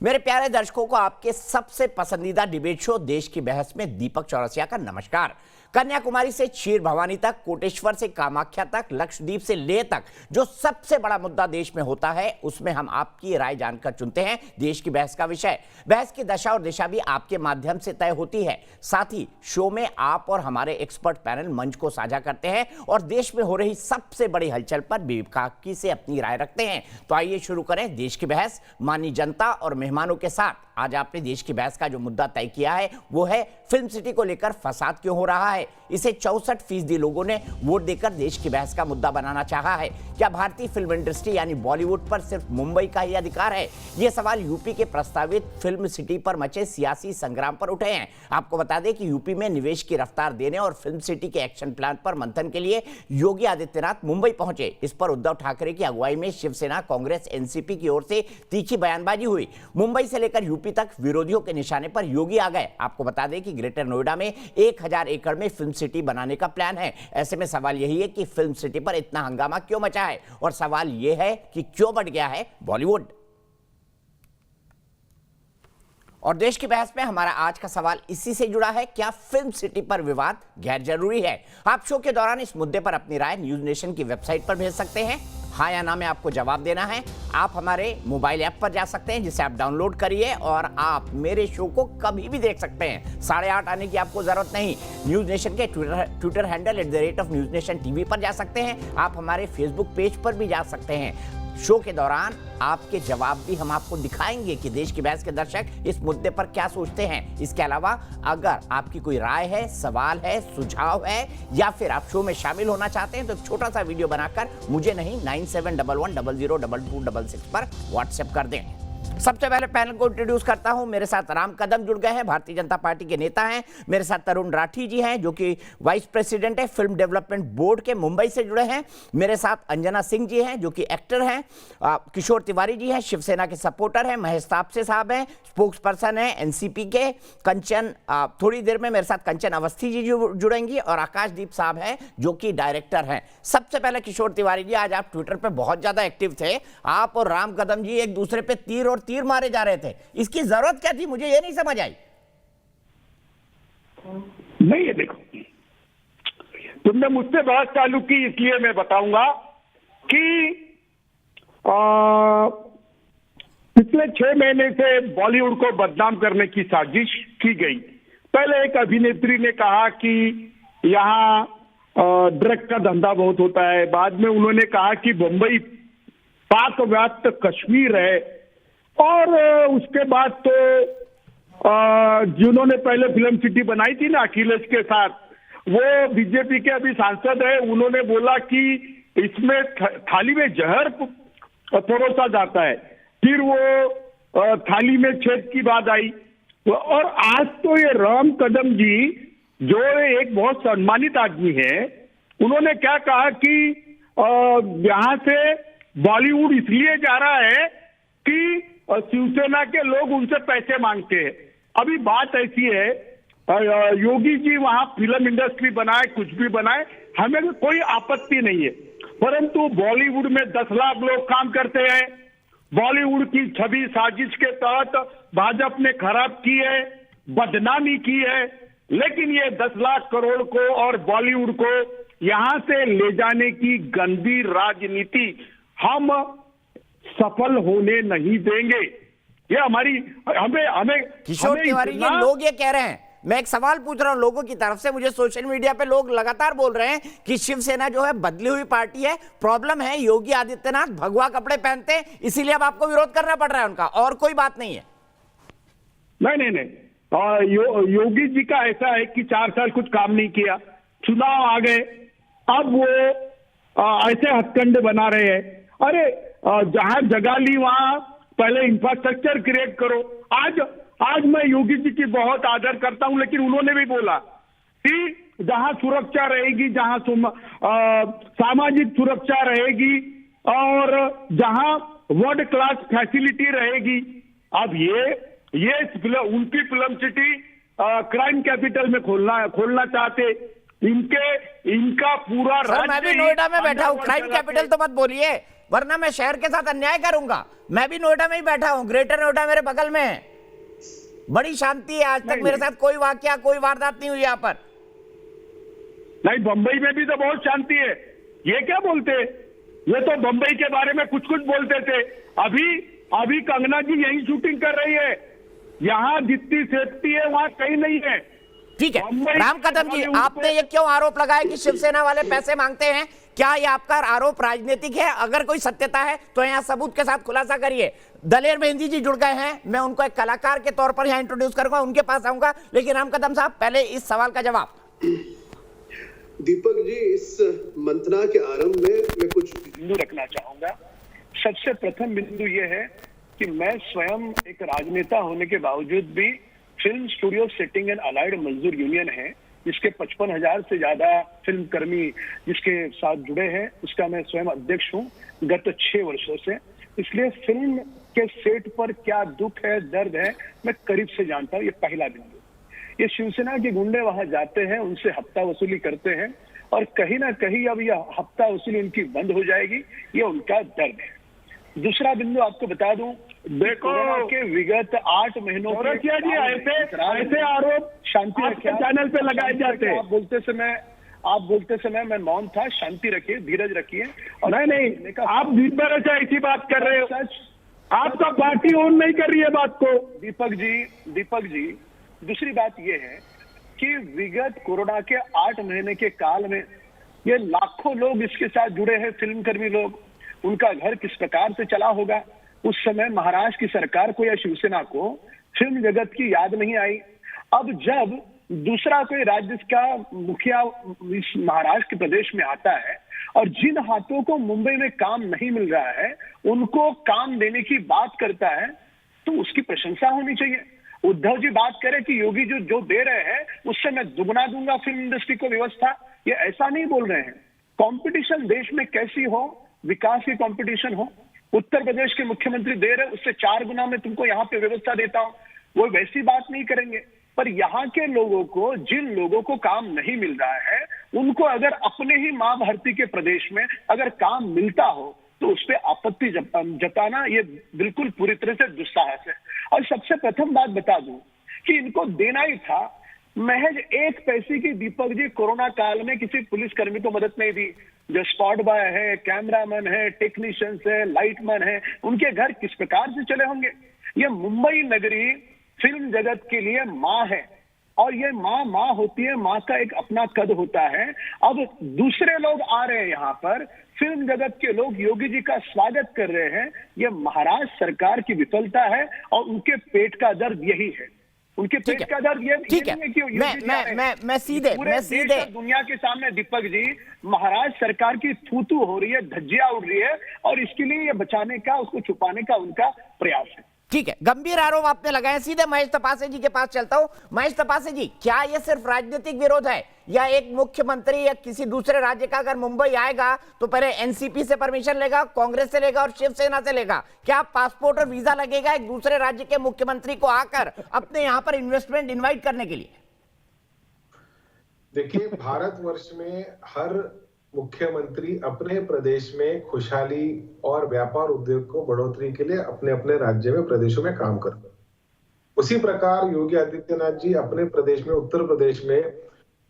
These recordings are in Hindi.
मेरे प्यारे दर्शकों को आपके सबसे पसंदीदा डिबेट शो देश की बहस में दीपक चौरसिया का नमस्कार। कन्याकुमारी से क्षीर भवानी तक, कोटेश्वर से कामाख्या तक, लक्षद्वीप से लेह तक जो सबसे बड़ा मुद्दा देश में होता है उसमें हम आपकी राय जानकर चुनते हैं देश की बहस का विषय। बहस की दशा और दिशा भी आपके माध्यम से तय होती है। साथ ही शो में आप और हमारे एक्सपर्ट पैनल मंच को साझा करते हैं और देश में हो रही सबसे बड़ी हलचल पर बेबाकी से अपनी राय रखते हैं। तो आइए शुरू करें देश की बहस माननीय जनता और मेहमानों के साथ। आज आपने देश की बहस का जो मुद्दा तय किया है वो है फिल्म सिटी को लेकर फसाद क्यों हो रहा है। इसे 64% लोगों ने वोट देकर देश की बहस का मुद्दा बनाना चाहा है। क्या भारतीय फिल्म इंडस्ट्री यानी बॉलीवुड पर सिर्फ मुंबई का ही अधिकार है? ये सवाल यूपी के प्रस्तावित फिल्म सिटी पर मचे सियासी संग्राम पर उठे हैं। आपको बता दें कि यूपी में निवेश की रफ्तार देने और फिल्म सिटी के एक्शन प्लान पर मंथन के लिए योगी आदित्यनाथ मुंबई पहुंचे। इस पर उद्धव ठाकरे की अगुवाई में शिवसेना, कांग्रेस, एनसीपी की ओर से तीखी बयानबाजी हुई। मुंबई से लेकर यूपी तक विरोधियों के निशाने पर योगी आ गए। आपको बता दें कि ग्रेटर नोएडा में 1000 एकड़ में फिल्म सिटी बनाने का प्लान है। ऐसे में सवाल यही है कि फिल्म सिटी पर इतना हंगामा क्यों मचा है और सवाल यह है कि क्यों बढ़ गया है बॉलीवुड। और देश की बहस में हमारा आज का सवाल इसी से जुड़ा है, क्या फिल्म सिटी पर विवाद गैर जरूरी है? आप शो के दौरान इस मुद्दे पर अपनी राय न्यूज नेशन की वेबसाइट पर भेज सकते हैं। हाँ या ना में आपको जवाब देना है। आप हमारे मोबाइल ऐप पर जा सकते हैं जिसे आप डाउनलोड करिए और आप मेरे शो को कभी भी देख सकते हैं। 8:30 आने की आपको जरूरत नहीं। न्यूज नेशन के Twitter handle @news nation TV पर जा सकते हैं। आप हमारे फेसबुक पेज पर भी जा सकते हैं। शो के दौरान आपके जवाब भी हम आपको दिखाएंगे कि देश की बहस के दर्शक इस मुद्दे पर क्या सोचते हैं। इसके अलावा अगर आपकी कोई राय है, सवाल है, सुझाव है या फिर आप शो में शामिल होना चाहते हैं तो छोटा सा वीडियो बनाकर मुझे नहीं 9711002266 पर व्हाट्सएप कर दें। सबसे पहले पैनल को इंट्रोड्यूस करता हूं। मेरे साथ राम कदम जुड़ गए हैं, भारतीय जनता पार्टी के नेता हैं। मेरे साथ तरुण राठी जी हैं जो कि वाइस प्रेसिडेंट है फिल्म डेवलपमेंट बोर्ड के, मुंबई से जुड़े हैं। मेरे साथ अंजना सिंह जी हैं जो कि एक्टर हैं। किशोर तिवारी जी हैं, शिवसेना के सपोर्टर हैं। महेश तापसे साहब हैं, स्पोक्स पर्सन है एनसीपी के। कंचन थोड़ी देर में मेरे साथ कंचन अवस्थी जी जुड़ेंगी और आकाशदीप साहब हैं जो कि डायरेक्टर हैं। सबसे पहले किशोर तिवारी जी, आज आप ट्विटर पर बहुत ज्यादा एक्टिव थे। आप और राम कदम जी एक दूसरे पे तीर और तीर मारे जा रहे थे, इसकी जरूरत क्या थी? मुझे ये नहीं समझ आई। नहीं, ये देखो, तुमने मुझसे बात चालू की इसलिए मैं बताऊंगा कि पिछले 6 महीने से बॉलीवुड को बदनाम करने की साजिश की गई। पहले एक अभिनेत्री ने कहा कि यहाँ ड्रग का धंधा बहुत होता है। बाद में उन्होंने कहा कि मुंबई पाक व्याप्त कश्मीर है। और उसके बाद तो जिन्होंने पहले फिल्म सिटी बनाई थी ना अखिलेश के साथ, वो बीजेपी के अभी सांसद है, उन्होंने बोला कि इसमें थाली में जहर परोसा जाता है। फिर वो थाली में छेद की बात आई। और आज तो ये राम कदम जी जो एक बहुत सम्मानित आदमी है, उन्होंने क्या कहा कि यहाँ से बॉलीवुड इसलिए जा रहा है कि शिवसेना के लोग उनसे पैसे मांगते हैं। अभी बात ऐसी है, योगी जी वहां फिल्म इंडस्ट्री बनाए, कुछ भी बनाए, हमें कोई आपत्ति नहीं है, परंतु बॉलीवुड में 10 लाख लोग काम करते हैं। बॉलीवुड की छवि साजिश के तहत भाजपा ने खराब की है, बदनामी की है। लेकिन ये 10 लाख करोड़ को और बॉलीवुड को यहां से ले जाने की गंदी राजनीति हम सफल होने नहीं देंगे। ये हमारी हमें किशोर तिवारी जी, लोग ये कह रहे हैं, मैं एक सवाल पूछ रहा हूं लोगों की तरफ से, मुझे सोशल मीडिया पे लोग लगातार बोल रहे हैं कि शिवसेना जो है बदली हुई पार्टी है। प्रॉब्लम है योगी आदित्यनाथ भगवा कपड़े पहनते हैं, इसीलिए अब आपको विरोध करना पड़ रहा है उनका, और कोई बात नहीं है। नहीं, योगी जी का ऐसा है कि 4 साल कुछ काम नहीं किया, चुनाव आ गए, अब वो ऐसे हथकंडे बना रहे हैं। अरे जहां जगह ली वहां पहले इंफ्रास्ट्रक्चर क्रिएट करो। आज मैं योगी जी की बहुत आदर करता हूं, लेकिन उन्होंने भी बोला कि जहां सुरक्षा रहेगी, जहां सामाजिक सुरक्षा रहेगी और जहां वर्ल्ड क्लास फैसिलिटी रहेगी। अब ये उनकी फिल्म सिटी क्राइम कैपिटल में खोलना चाहते। इनका पूरा मैं भी नोएडा में बैठा हूं, क्राइम कैपिटल तो मत बोलिए। वरना मैं शहर के साथ अन्याय करूंगा। मैं भी नोएडा में ही बैठा हूं, ग्रेटर नोएडा मेरे बगल में है, बड़ी शांति है, आज तक मेरे साथ कोई वाकया कोई वारदात नहीं हुई यहाँ पर। नहीं, बंबई में भी तो बहुत शांति है। ये क्या बोलते, ये तो बंबई के बारे में कुछ कुछ बोलते थे। अभी कंगना जी यही शूटिंग कर रही है, यहाँ जितनी सेफ्टी है वहाँ कहीं नहीं है। ठीक है राम कदम जी, आपने ये क्यों आरोप लगाया कि शिवसेना वाले पैसे मांगते हैं? क्या ये आपका आरोप राजनीतिक है? अगर कोई सत्यता है तो यहाँ सबूत के साथ खुलासा करिए। दलेर मेहंदी जी जुड़ गए हैं, मैं उनको एक कलाकार के तौर पर यहाँ इंट्रोड्यूस करूंगा, उनके पास आऊंगा, लेकिन राम कदम साहब पहले इस सवाल का जवाब। दीपक जी, इस मंथना के आरंभ में मैं कुछ बिंदु रखना चाहूंगा। सबसे प्रथम बिंदु यह है कि मैं स्वयं एक राजनेता होने के बावजूद भी film studio setting and allied मजदूर यूनियन है, जिसके 55,000 से ज्यादा फिल्म कर्मी जिसके साथ जुड़े हैं, उसका मैं स्वयं अध्यक्ष हूं गत 6 वर्षों से। इसलिए फिल्म के सेट पर क्या दुख है, दर्द है, मैं करीब से जानता हूं। ये पहला बिंदु। ये शिवसेना के गुंडे वहां जाते हैं, उनसे हफ्ता वसूली करते हैं और कहीं ना कहीं अब यह हफ्ता वसूली उनकी बंद हो जाएगी, ये उनका दर्द है। दूसरा बिंदु आपको बता दूं, देखो के विगत 8 महीनों औरतिया जी ऐसे आरोप शांति आपके चैनल पे लगाए जाते हैं। आप बोलते समय मैं मौन था। शांति रखिए, धीरज रखिए। और नहीं, आप दिन भर से ऐसी बात कर रहे हो। सच, आपका पार्टी ऑन नहीं कर रही है बात को। दीपक जी, दूसरी बात यह है कि विगत कोरोना के 8 महीने के काल में ये लाखों लोग इसके साथ जुड़े हैं, फिल्मकर्मी लोग, उनका घर किस प्रकार से चला होगा। उस समय महाराष्ट्र की सरकार को या शिवसेना को फिल्म जगत की याद नहीं आई। अब जब दूसरा कोई राज्य का मुखिया इस महाराष्ट्र के प्रदेश में आता है और जिन हाथों को मुंबई में काम नहीं मिल रहा है उनको काम देने की बात करता है, तो उसकी प्रशंसा होनी चाहिए। उद्धव जी बात करें कि योगी जो दे रहे हैं उससे मैं दुगना दूंगा फिल्म इंडस्ट्री को व्यवस्था, ये ऐसा नहीं बोल रहे हैं। कंपटीशन देश में कैसी हो, विकास की कंपटीशन हो। उत्तर प्रदेश के मुख्यमंत्री दे रहे, उससे 4 गुना में तुमको यहाँ पे व्यवस्था देता हूं, वो वैसी बात नहीं करेंगे। पर यहाँ के लोगों को, जिन लोगों को काम नहीं मिल रहा है, उनको अगर अपने ही मां भारती के प्रदेश में अगर काम मिलता हो तो उस पर आपत्ति जताना ये बिल्कुल पूरी तरह से दुस्साहस है। और सबसे प्रथम बात बता दूं कि इनको देना ही था महज 1 पैसे की। दीपक जी, कोरोना काल में किसी पुलिसकर्मी को मदद नहीं दी। जो स्पॉट बॉय है, कैमरामैन है, टेक्नीशियंस है, लाइटमैन है, उनके घर किस प्रकार से चले होंगे। ये मुंबई नगरी फिल्म जगत के लिए माँ है और ये माँ होती है, माँ का एक अपना कद होता है। अब दूसरे लोग आ रहे हैं यहाँ पर, फिल्म जगत के लोग योगी जी का स्वागत कर रहे हैं। ये महाराष्ट्र सरकार की विफलता है और उनके पेट का दर्द यही है। उनके पेट का दर्द ये नहीं है कि मैं सीधे दुनिया के सामने दीपक जी महाराष्ट्र सरकार की थू हो रही है, धज्जियां उड़ रही है और इसके लिए ये बचाने का, उसको छुपाने का उनका प्रयास है। ठीक है, गंभीर आरोप आपने लगाए। सीधे महेश तपासे जी के पास चलता हूं। महेश तपासे जी, क्या यह सिर्फ राजनीतिक विरोध है या एक मुख्यमंत्री या किसी दूसरे राज्य का अगर मुंबई आएगा तो पहले एनसीपी से परमिशन लेगा, कांग्रेस से लेगा और शिवसेना से लेगा? क्या पासपोर्ट और वीजा लगेगा एक दूसरे राज्य के मुख्यमंत्री को आकर अपने यहां पर इन्वेस्टमेंट इन्वाइट करने के लिए? देखिए, भारतवर्ष में हर मुख्यमंत्री अपने प्रदेश में खुशहाली और व्यापार उद्योग को बढ़ोतरी के लिए अपने अपने राज्य में, प्रदेशों में काम करते हैं। उसी प्रकार योगी आदित्यनाथ जी अपने प्रदेश में, उत्तर प्रदेश में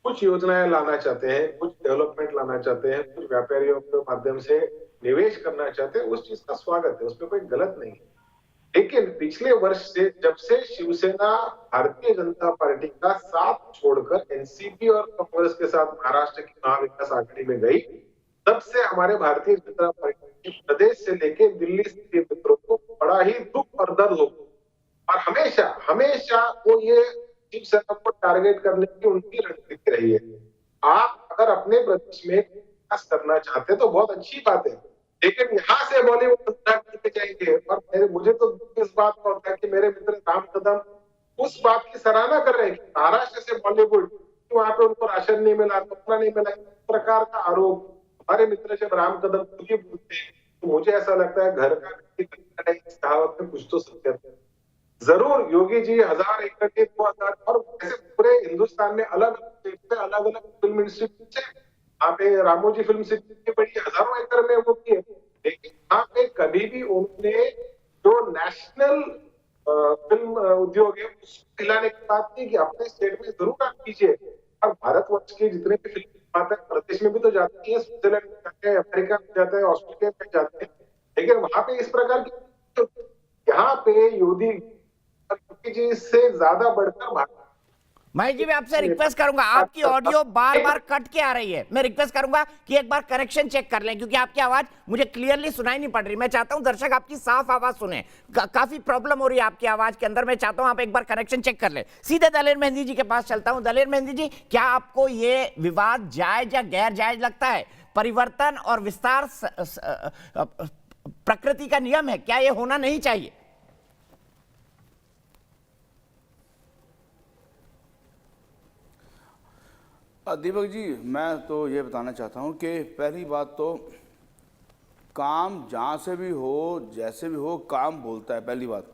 कुछ योजनाएं लाना चाहते हैं, कुछ डेवलपमेंट लाना चाहते हैं, कुछ व्यापारियों के माध्यम से निवेश करना चाहते हैं। उस चीज का स्वागत है, उसमें कोई गलत नहीं है। लेकिन पिछले वर्ष से, जब से शिवसेना भारतीय जनता पार्टी का साथ छोड़कर एनसीपी और कांग्रेस के साथ महाराष्ट्र की महाविकास आघाड़ी में गई, तब से हमारे भारतीय जनता पार्टी के प्रदेश से लेके दिल्ली स्थित मित्रों को बड़ा ही दुख और दर्द हो। और हमेशा वो ये शिवसेना को टारगेट करने की उनकी रणनीति रही है। आप अगर अपने प्रदेश में विकास करना चाहते तो बहुत अच्छी बात है, लेकिन यहाँ से बॉलीवुड करके जाएंगे। और मुझे तो इस बात का होता है कि मेरे मित्र राम कदम उस बात की सराहना कर रहे हैं कि महाराष्ट्र से बॉलीवुड, वहां पे उनको राशन नहीं मिला, कपड़ा नहीं मिला, इस प्रकार का आरोप हमारे मित्र जब राम कदम खुद ही बोलते हैं तो मुझे ऐसा लगता है घर का इस कहावत में कुछ तो सत्यता है। जरूर योगी जी 1000 एकड़ के 2000 और ऐसे पूरे हिंदुस्तान में अलग अलग फिल्म इंस्टीट्यूट है। यहाँ पे रामोजी फिल्म सिटी की बड़ी हजारों एकड़ में वो की है, लेकिन वहां पे कभी भी उन्होंने जो नेशनल फिल्म उद्योग है उसको हिलाने की बात नहीं की। अपने स्टेट में जरूर आप कीजिए, और भारतवर्ष के जितने भी फिल्म निर्माता प्रदेश में भी तो जाती है, स्विट्जरलैंड में जाते हैं, अमेरिका में जाते हैं, ऑस्ट्रेलिया में जाते हैं, लेकिन वहां पे इस प्रकार की तो यहाँ पे योगी जी से ज्यादा बढ़कर भारत। महेश जी, मैं आपसे रिक्वेस्ट करूंगा, आपकी ऑडियो बार बार कट के आ रही है। मैं रिक्वेस्ट करूंगा कि एक बार करेक्शन चेक कर लें, क्योंकि आपकी आवाज मुझे क्लियरली सुनाई नहीं पड़ रही। मैं चाहता हूं दर्शक आपकी साफ आवाज सुने। काफी प्रॉब्लम हो रही है आपकी आवाज के अंदर। मैं चाहता हूं आप एक बार करेक्शन चेक कर लें। सीधे दलेर मेहंदी जी के पास चलता हूं। दलेर मेहंदी जी, क्या आपको ये विवाद जायज या गैर जायज लगता है? परिवर्तन और विस्तार प्रकृति का नियम है, क्या ये होना नहीं चाहिए? दीपक जी, मैं तो ये बताना चाहता हूँ कि पहली बात तो काम जहाँ से भी हो, जैसे भी हो, काम बोलता है। पहली बात,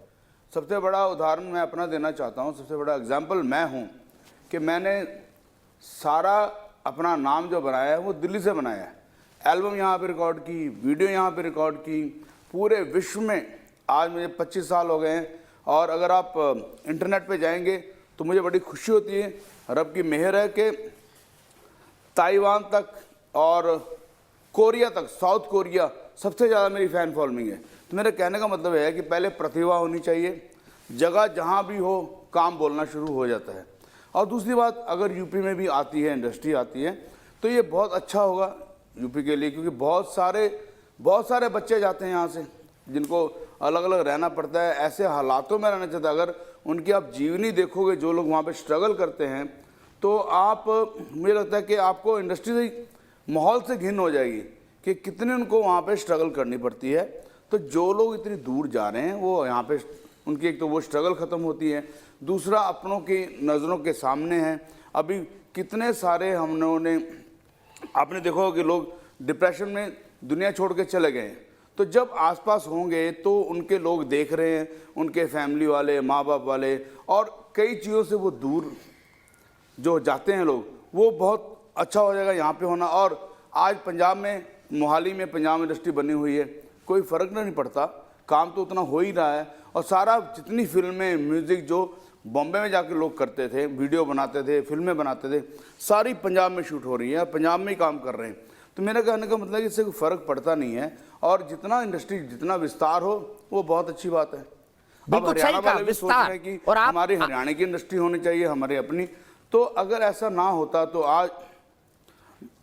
सबसे बड़ा उदाहरण मैं अपना देना चाहता हूँ, सबसे बड़ा एग्जाम्पल मैं हूँ कि मैंने सारा अपना नाम जो बनाया है वो दिल्ली से बनाया है। एल्बम यहाँ पे रिकॉर्ड की, वीडियो यहाँ पे रिकॉर्ड की, पूरे विश्व में आज मुझे 25 साल हो गए हैं। और अगर आप इंटरनेट पे जाएंगे तो मुझे बड़ी खुशी होती है, रब की मेहर है कि ताइवान तक और कोरिया तक, साउथ कोरिया सबसे ज़्यादा मेरी फ़ैन फॉलोइंग है। तो मेरे कहने का मतलब है कि पहले प्रतिभा होनी चाहिए, जगह जहाँ भी हो काम बोलना शुरू हो जाता है। और दूसरी बात, अगर यूपी में भी आती है, इंडस्ट्री आती है, तो ये बहुत अच्छा होगा यूपी के लिए, क्योंकि बहुत सारे बच्चे जाते हैं यहाँ से जिनको अलग अलग रहना पड़ता है, ऐसे हालातों में रहना चाहता है। अगर उनकी आप जीवनी देखोगे, जो लोग वहाँ पे स्ट्रगल करते हैं, तो आप, मुझे लगता है कि आपको इंडस्ट्री से, माहौल से घिन हो जाएगी कि कितने उनको वहाँ पे स्ट्रगल करनी पड़ती है। तो जो लोग इतनी दूर जा रहे हैं वो यहाँ पे, उनकी एक तो वो स्ट्रगल ख़त्म होती है, दूसरा अपनों की नज़रों के सामने है। अभी कितने सारे हमने, आपने देखा होगा कि लोग डिप्रेशन में दुनिया छोड़ के चले गए हैं। तो जब आसपास होंगे तो उनके लोग देख रहे हैं, उनके फैमिली वाले, माँ बाप वाले, और कई चीज़ों से वो दूर जो जाते हैं लोग, वो बहुत अच्छा हो जाएगा यहाँ पे होना। और आज पंजाब में, मोहाली में पंजाब इंडस्ट्री बनी हुई है, कोई फ़र्क नहीं पड़ता, काम तो उतना हो ही रहा है। और सारा जितनी फिल्में, म्यूज़िक जो बॉम्बे में जाके लोग करते थे, वीडियो बनाते थे, फिल्में बनाते थे, सारी पंजाब में शूट हो रही है, पंजाब में ही काम कर रहे हैं। तो मेरा कहने का मतलब है कि इससे कोई फ़र्क पड़ता नहीं है, और जितना इंडस्ट्री, जितना विस्तार हो वो बहुत अच्छी बात है। अब हरियाणा वाले भी सोच रहे हैं कि हमारी हरियाणा की इंडस्ट्री होनी चाहिए, हमारे अपनी। तो अगर ऐसा ना होता तो आज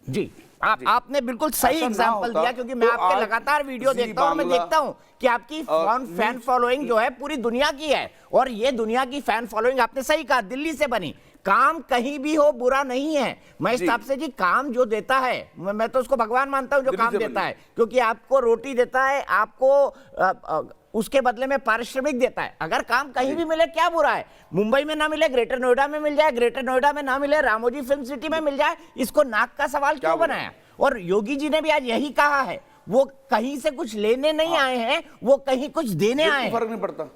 जी, आपने बिल्कुल सही एग्जांपल दिया, क्योंकि मैं आपके लगातार वीडियो देखता हूं और मैं देखता हूं कि आपकी फैन फॉलोइंग जो है पूरी दुनिया की है। और ये दुनिया की फैन फॉलोइंग, आपने सही कहा, दिल्ली से बनी। काम कहीं भी हो बुरा नहीं है महेश तापसे जी। काम जो देता है, मैं तो उसको भगवान मानता हूं जो काम देता है, क्योंकि आपको रोटी देता है, आपको उसके बदले में पारिश्रमिक देता है। अगर काम कहीं भी मिले क्या बुरा है? मुंबई में ना मिले, ग्रेटर नोएडा में मिल जाए, ग्रेटर नोएडा में ना मिले, रामोजी फिल्म सिटी में मिल जाए, इसको नाक का सवाल क्यों बनाया? और योगी जी ने भी आज यही कहा है, वो कहीं से कुछ लेने नहीं आए हैं, वो कहीं कुछ देने आए हैं। फर्क नहीं पड़ता।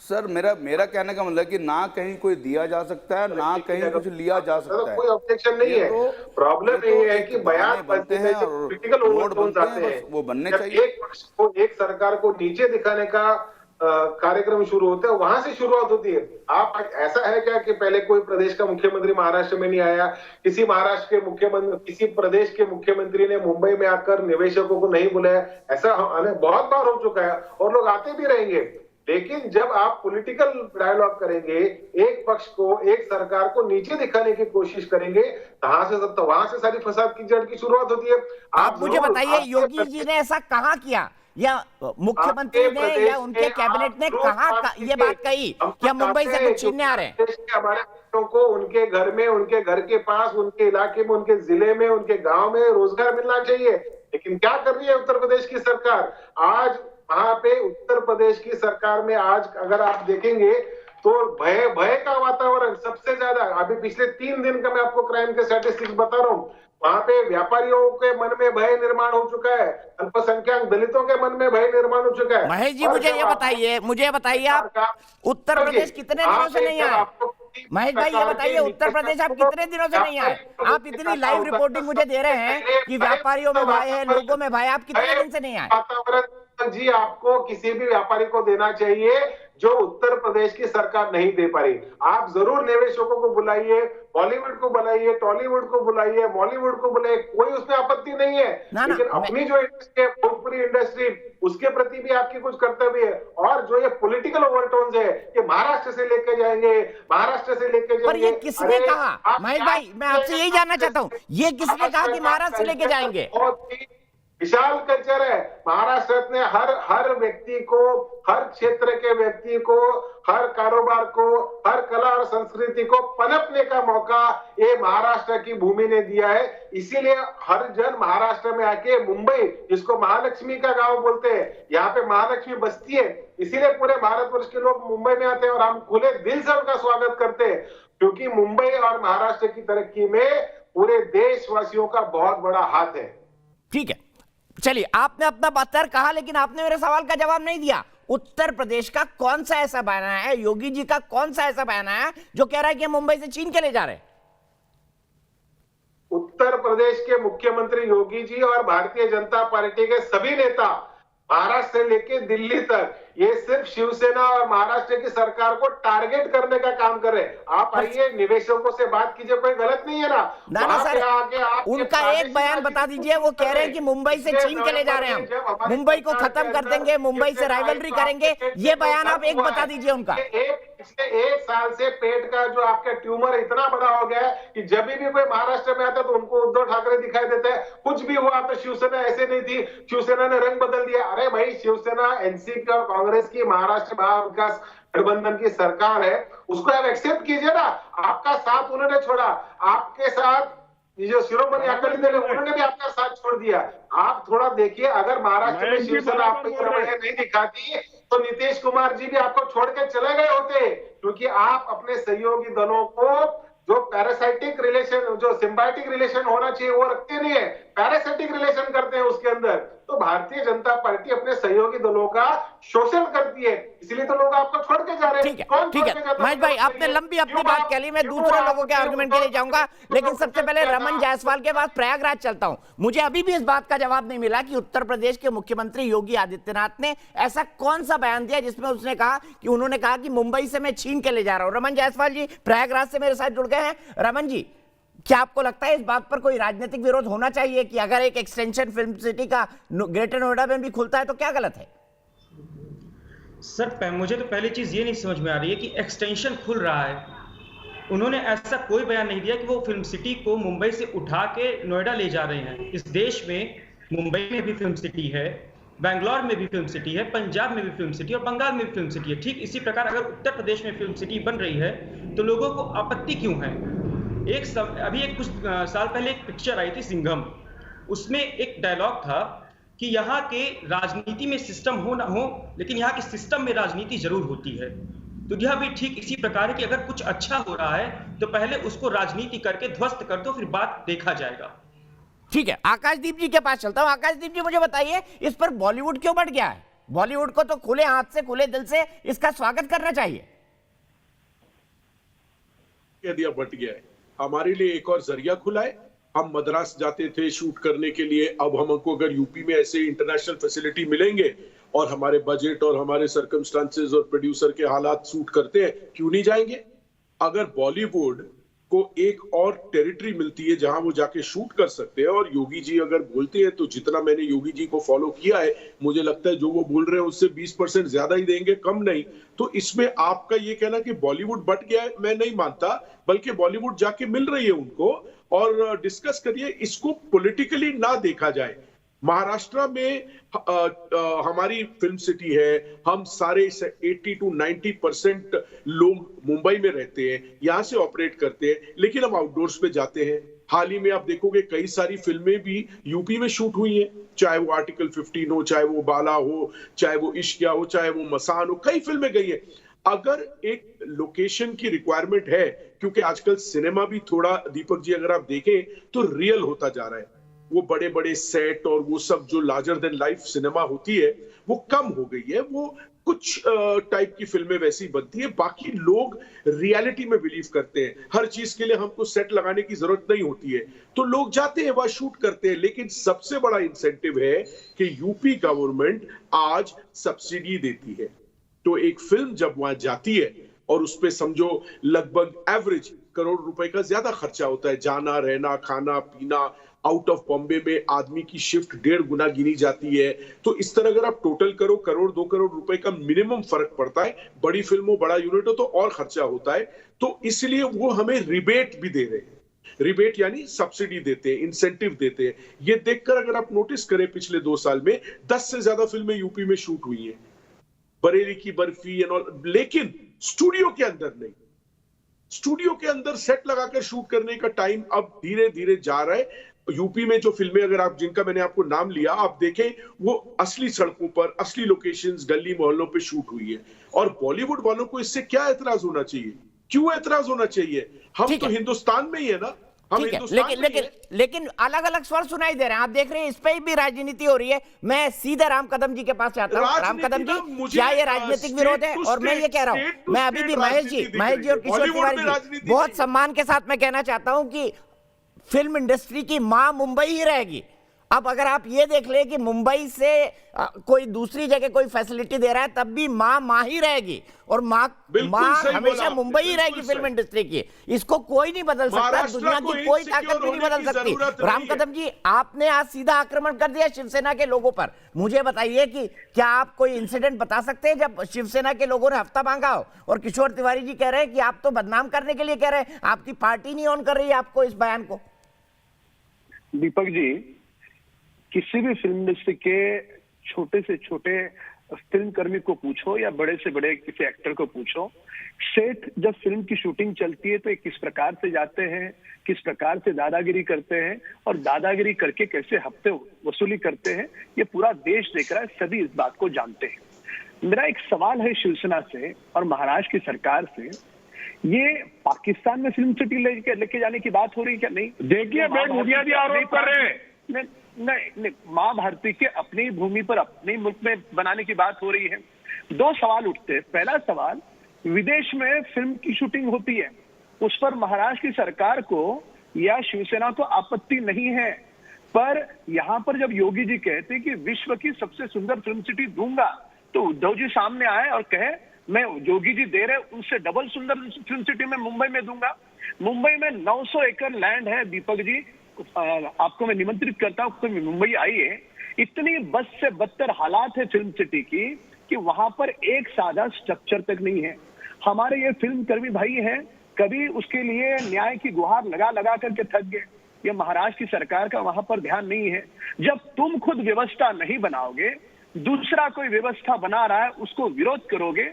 सर, मेरा कहने का मतलब है कि ना कहीं कोई दिया जा सकता है, ना कहीं कुछ लिया जा सकता है। कोई ऑब्जेक्शन नहीं है। प्रॉब्लम ये है कि बयान बनते हैं, पॉलिटिकल ओवरटोन्स आते हैं, वो बनने चाहिए। एक पक्ष को, एक सरकार को नीचे दिखाने का कार्यक्रम शुरू होता है, वहां से शुरुआत होती है। आप, ऐसा है क्या कि पहले कोई प्रदेश का मुख्यमंत्री महाराष्ट्र में नहीं आया, किसी महाराष्ट्र के मुख्यमंत्री, किसी प्रदेश के मुख्यमंत्री ने मुंबई में आकर निवेशकों को नहीं बुलाया? ऐसा बहुत बार हो चुका है और लोग आते भी रहेंगे। लेकिन जब आप पॉलिटिकल डायलॉग करेंगे, एक पक्ष को, एक सरकार को नीचे दिखाने की कोशिश करेंगे, वहां से सारी फसाद की जड़ की शुरुआत होती है। आप मुझे बताइए, योगी जी ने ऐसा कहाँ किया, या मुख्यमंत्री ने या उनके कैबिनेट ने कहा ये बात कही कि हम मुंबई से कुछ छीनने आ रहे हैं? हमारे बच्चों को उनके घर में, उनके घर के पास, उनके इलाके में, उनके जिले में, उनके गांव में रोजगार मिलना चाहिए। लेकिन क्या कर रही है उत्तर प्रदेश की सरकार? आज वहां पे उत्तर प्रदेश की सरकार में आज अगर आप देखेंगे तो भय का वातावरण सबसे ज्यादा। अभी पिछले 3 दिन का मैं आपको क्राइम के स्टैटिस्टिक्स बता रहा हूँ। वहां पे व्यापारियों के मन में भय निर्माण हो चुका है, अल्पसंख्यक दलितों के मन में भय निर्माण हो चुका है। महेश जी, मुझे ये बताइए, आप उत्तर प्रदेश कितने दिनों से नहीं आए? महेश भाई ये बताइए, उत्तर प्रदेश आप कितने दिनों से नहीं आए? आप इतनी लाइव रिपोर्टिंग मुझे दे रहे हैं कि व्यापारियों में भय है, लोगों में भय, आप कितने दिन से नहीं आए? वातावरण जी आपको किसी भी व्यापारी को देना चाहिए जो उत्तर प्रदेश की सरकार नहीं दे पा रही। आप जरूर निवेशकों को बुलाइए, बॉलीवुड को बुलाइए, टॉलीवुड को बुलाइए, बॉलीवुड को बुलाइए, कोई उसमें आपत्ति नहीं है। लेकिन अपनी जो इंडस्ट्री है, भोजपुरी इंडस्ट्री, उसके प्रति भी आपकी कुछ कर्तव्य है। और जो ये पॉलिटिकल ओवरटोन्स है कि महाराष्ट्र से लेके जाएंगे, महाराष्ट्र से लेके जाएंगे, पर ये किसने कहा? महेश भाई मैं आपसे यही जानना चाहता हूँ, ये किसने कहा कि महाराष्ट्र से लेके जाएंगे? बहुत ही विशाल कल्चर है महाराष्ट्र ने। हर व्यक्ति को, हर क्षेत्र के व्यक्ति को, हर कारोबार को, हर कला और संस्कृति को पनपने का मौका ये महाराष्ट्र की भूमि ने दिया है। इसीलिए हर जन महाराष्ट्र में आके, मुंबई जिसको महालक्ष्मी का गांव बोलते हैं, यहाँ पे महालक्ष्मी बसती है, इसीलिए पूरे भारतवर्ष के लोग मुंबई में आते हैं और हम खुले दिल से उनका स्वागत करते हैं, क्योंकि मुंबई और महाराष्ट्र की तरक्की में पूरे देशवासियों का बहुत बड़ा हाथ है। ठीक है, चलिए आपने अपना बहत्तर कहा, लेकिन आपने मेरे सवाल का जवाब नहीं दिया। उत्तर प्रदेश का कौन सा ऐसा बयान है, योगी जी का कौन सा ऐसा बयान है जो कह रहा है कि मुंबई से छीन के ले जा रहे हैं? उत्तर प्रदेश के मुख्यमंत्री योगी जी और भारतीय जनता पार्टी के सभी नेता महाराष्ट्र से लेके दिल्ली तक ये सिर्फ शिवसेना और महाराष्ट्र की सरकार को टारगेट करने का काम कर रहे हैं। आप आइए, निवेशकों से बात कीजिए, कोई गलत नहीं है ना। ना सर, उनका एक बयान बता दीजिए, वो कह रहे हैं कि मुंबई से छीन के ले जा रहे हैं हम, मुंबई को खत्म कर देंगे, मुंबई से राइवलरी करेंगे। ये बयान आप एक बता दीजिए उनका। पिछले 1 साल से पेट का जो आपका ट्यूमर इतना बड़ा हो गया है कि जब भी कोई महाराष्ट्र में आता तो उनको उद्धव ठाकरे दिखाई देते हैं। कुछ भी हुआ तो शिवसेना ऐसे नहीं थी, शिवसेना ने रंग बदल दिया। अरे भाई, शिवसेना, एनसीपी और कांग्रेस की महाराष्ट्र महाविकास गठबंधन की सरकार है, उसको आप एक्सेप्ट कीजिए ना। आपका साथ उन्होंने छोड़ा, आपके साथ जो शिरोमणि अकाली दल उन्होंने भी आपका साथ छोड़ दिया। आप थोड़ा देखिए, अगर महाराष्ट्र में शिवसेना आपको रवैया नहीं दिखाती तो नीतीश कुमार जी भी आपको छोड़ के चले गए होते, क्योंकि आप अपने सहयोगी दलों को जो पैरासाइटिक रिलेशन, जो सिम्बायोटिक रिलेशन होना चाहिए वो रखते नहीं है, पैरासाइटिक रिलेशन करते हैं उसके अंदर। तो भारतीय जनता पार्टी अपने सहयोगी दलों का शोषण करती है, इसलिए तो लोग आपको छोड़ के जा रहे हैं। ठीक है महेश भाई, आपने लंबी अपनी बात कह ली, मैं दूसरे लोगों के आर्गुमेंट के लिए जाऊंगा, लेकिन सबसे पहले रमन जायसवाल के पास प्रयागराज चलता हूं। मुझे अभी भी इस बात का जवाब नहीं मिला कि उत्तर प्रदेश के मुख्यमंत्री योगी आदित्यनाथ ने ऐसा कौन सा बयान दिया जिसमें उसने कहा कि, उन्होंने कहा कि मुंबई से मैं छीन के ले जा रहा हूं। रमन जायसवाल जी प्रयागराज से मेरे साथ जुड़ गए हैं। रमन जी, क्या आपको लगता है इस बात पर कोई राजनीतिक विरोध होना चाहिए कि अगर एक एक्सटेंशन फिल्म सिटी का ग्रेटर नोएडा में भी खुलता है तो क्या गलत है? सर, मुझे तो पहली चीज ये नहीं समझ में आ रही है कि एक्सटेंशन खुल रहा है, उन्होंने ऐसा कोई बयान नहीं दिया कि वो फिल्म सिटी को मुंबई से उठा के नोएडा ले जा रहे हैं। इस देश में मुंबई में भी फिल्म सिटी है, बैंगलोर में भी फिल्म सिटी है, पंजाब में भी फिल्म सिटी और बंगाल में भी फिल्म सिटी है। ठीक इसी प्रकार अगर उत्तर प्रदेश में फिल्म सिटी बन रही है तो लोगों को आपत्ति क्यों है? अभी कुछ साल पहले एक पिक्चर आई थी सिंघम, उसमें एक डायलॉग था कि यहाँ के राजनीति में सिस्टम हो ना हो, लेकिन यहाँ के सिस्टम में राजनीति जरूर होती है। तो यह भी ठीक इसी प्रकार है कि अगर कुछ अच्छा हो रहा है तो पहले उसको राजनीति करके ध्वस्त कर दो, फिर बात देखा जाएगा। ठीक है, आकाशदीप जी के पास चलता हूं। आकाशदीप जी, मुझे बताइए इस पर बॉलीवुड क्यों बढ़ गया है? बॉलीवुड को तो खुले हाथ से, खुले दिल से इसका स्वागत करना चाहिए। दिया बढ़ गया है, हमारे लिए एक और जरिया खुला है। हम मद्रास जाते थे शूट करने के लिए, अब हमको अगर यूपी में ऐसे इंटरनेशनल फैसिलिटी मिलेंगे और हमारे बजट और हमारे सर्कमस्टांसेस और प्रोड्यूसर के हालात सूट करते हैं, क्यों नहीं जाएंगे? अगर बॉलीवुड को एक और टेरिटरी मिलती है जहां वो जाके शूट कर सकते हैं, और योगी जी अगर बोलते हैं, तो जितना मैंने योगी जी को फॉलो किया है, मुझे लगता है जो वो बोल रहे हैं उससे 20% ज्यादा ही देंगे, कम नहीं। तो इसमें आपका ये कहना कि बॉलीवुड बट गया है, मैं नहीं मानता, बल्कि बॉलीवुड जाके मिल रही है उनको, और डिस्कस करिए, इसको पॉलिटिकली ना देखा जाए। महाराष्ट्र में हमारी फिल्म सिटी है, हम सारे 80 to 90% लोग मुंबई में रहते हैं, यहां से ऑपरेट करते हैं, लेकिन हम आउटडोर्स पे जाते हैं। हाल ही में आप देखोगे कई सारी फिल्में भी यूपी में शूट हुई हैं, चाहे वो आर्टिकल 15 हो, चाहे वो बाला हो, चाहे वो इश्किया हो, चाहे वो मसान हो, कई फिल्में गई हैं। अगर एक लोकेशन की रिक्वायरमेंट है, क्योंकि आजकल सिनेमा भी थोड़ा, दीपक जी अगर आप देखें तो रियल होता जा रहा है, वो बड़े बड़े सेट और वो सब जो लार्जर देन लाइफ सिनेमा होती है वो कम हो गई है, वो कुछ टाइप की फिल्में वैसी बनती है, बाकी लोग रियलिटी में बिलीव करते हैं। हर चीज के लिए हमको सेट लगाने की जरूरत नहीं होती है, तो लोग जाते हैं वहां शूट करते हैं। लेकिन सबसे बड़ा इंसेंटिव है कि यूपी गवर्नमेंट आज सब्सिडी देती है, तो एक फिल्म जब वहां जाती है और उस पे समझो लगभग एवरेज करोड़ रुपए का ज्यादा खर्चा होता है, जाना रहना खाना पीना, आउट ऑफ बॉम्बे में आदमी की शिफ्ट 1.5 गुना गिनी जाती है। तो इस तरह अगर आप टोटल करो, करोड़ 2 करोड़ रुपए का मिनिमम फर्क पड़ता है। बड़ी फिल्मों बड़ा यूनिट हो तो और खर्चा होता है, तो इसलिए वो हमें रिबेट भी दे रहे हैं। रिबेट यानी सब्सिडी देते हैं, इंसेंटिव देते हैं। ये देखकर अगर आप नोटिस करें पिछले 2 साल में 10 से ज्यादा फिल्में यूपी में शूट हुई हैं, बरेली की बर्फी एंड ऑल, लेकिन स्टूडियो के अंदर नहीं। स्टूडियो के अंदर सेट लगाकर शूट करने का टाइम अब धीरे धीरे जा रहा है। यूपी में जो फिल्में अगर आप जिनका मैंने आपको नाम लिया, आप देखें वो असली सड़कों पर, असली लोकेशंस, गली मोहल्लों पे शूट हुई है। और बॉलीवुड वालों को इससे क्या एतराज होना चाहिए? क्यों एतराज होना चाहिए? हम तो हिंदुस्तान में ही है ना, हम ठीक है, हिंदुस्तान लेकिन अलग अलग स्वर सुनाई दे रहे हैं। आप देख रहे हैं इस पे भी राजनीति हो रही है। मैं सीधे राम कदम जी के पास चाहता हूं। राम कदम जी, क्या ये राजनीतिक विरोध है? और मैं ये कह रहा हूं, मैं अभी भी महेश जी और किशोर तिवारी जी, बहुत सम्मान के साथ मैं कहना चाहता हूं कि फिल्म इंडस्ट्री की मां मुंबई ही रहेगी। अब अगर आप ये देख ले कि मुंबई से कोई दूसरी जगह कोई फैसिलिटी दे रहा है, तब भी मां ही रहेगी, और मां हमेशा मुंबई ही रहेगी फिल्म इंडस्ट्री की। इसको कोई नहीं बदल सकता, दुनिया की कोई ताकत भी नहीं बदल सकती। राम कदम जी, आपने आज सीधा आक्रमण कर दिया शिवसेना के लोगों पर। मुझे बताइए कि क्या आप कोई इंसिडेंट बता सकते हैं जब शिवसेना के लोगों ने हफ्ता मांगा हो? और किशोर तिवारी जी कह रहे हैं कि आप तो बदनाम करने के लिए कह रहे हैं, आपकी पार्टी नहीं ऑन कर रही है आपको इस बयान को। दीपक जी, किसी भी फिल्म इंडस्ट्री के छोटे से छोटे फिल्म कर्मी को पूछो या बड़े से बड़े किसी एक्टर को पूछो, सेट जब फिल्म की शूटिंग चलती है तो ये किस प्रकार से जाते हैं, किस प्रकार से दादागिरी करते हैं, और दादागिरी करके कैसे हफ्ते वसूली करते हैं, ये पूरा देश देख रहा है, सभी इस बात को जानते हैं। मेरा एक सवाल है शिवसेना से और महाराष्ट्र की सरकार से, ये पाकिस्तान में फिल्म सिटी लेके जाने की बात हो रही है क्या? नहीं, देखिए बेबुनियादी आरोप कर रहे हैं। नहीं, माँ भारती के अपनी भूमि पर अपने मुल्क में बनाने की बात हो रही है। 2 सवाल उठते हैं। पहला सवाल, विदेश में फिल्म की शूटिंग होती है, उस पर महाराष्ट्र की सरकार को या शिवसेना को आपत्ति नहीं है, पर यहाँ पर जब योगी जी कहते हैं कि विश्व की सबसे सुंदर फिल्म सिटी दूंगा, तो उद्धव जी सामने आए और कहे मैं योगी जी दे रहे उनसे डबल सुंदर फिल्म सिटी में मुंबई में दूंगा। मुंबई में 900 एकड़ लैंड है। दीपक जी, आपको मैं निमंत्रित करता हूं, तो मुंबई आइए। इतनी बद से बदतर हालात है फिल्म सिटी की कि वहां पर एक सादा स्ट्रक्चर तक नहीं है। हमारे ये फिल्म कर्मी भाई हैं, कभी उसके लिए न्याय की गुहार लगा लगा करके थक गए। ये महाराष्ट्र की सरकार का वहां पर ध्यान नहीं है। जब तुम खुद व्यवस्था नहीं बनाओगे, दूसरा कोई व्यवस्था बना रहा है उसको विरोध करोगे,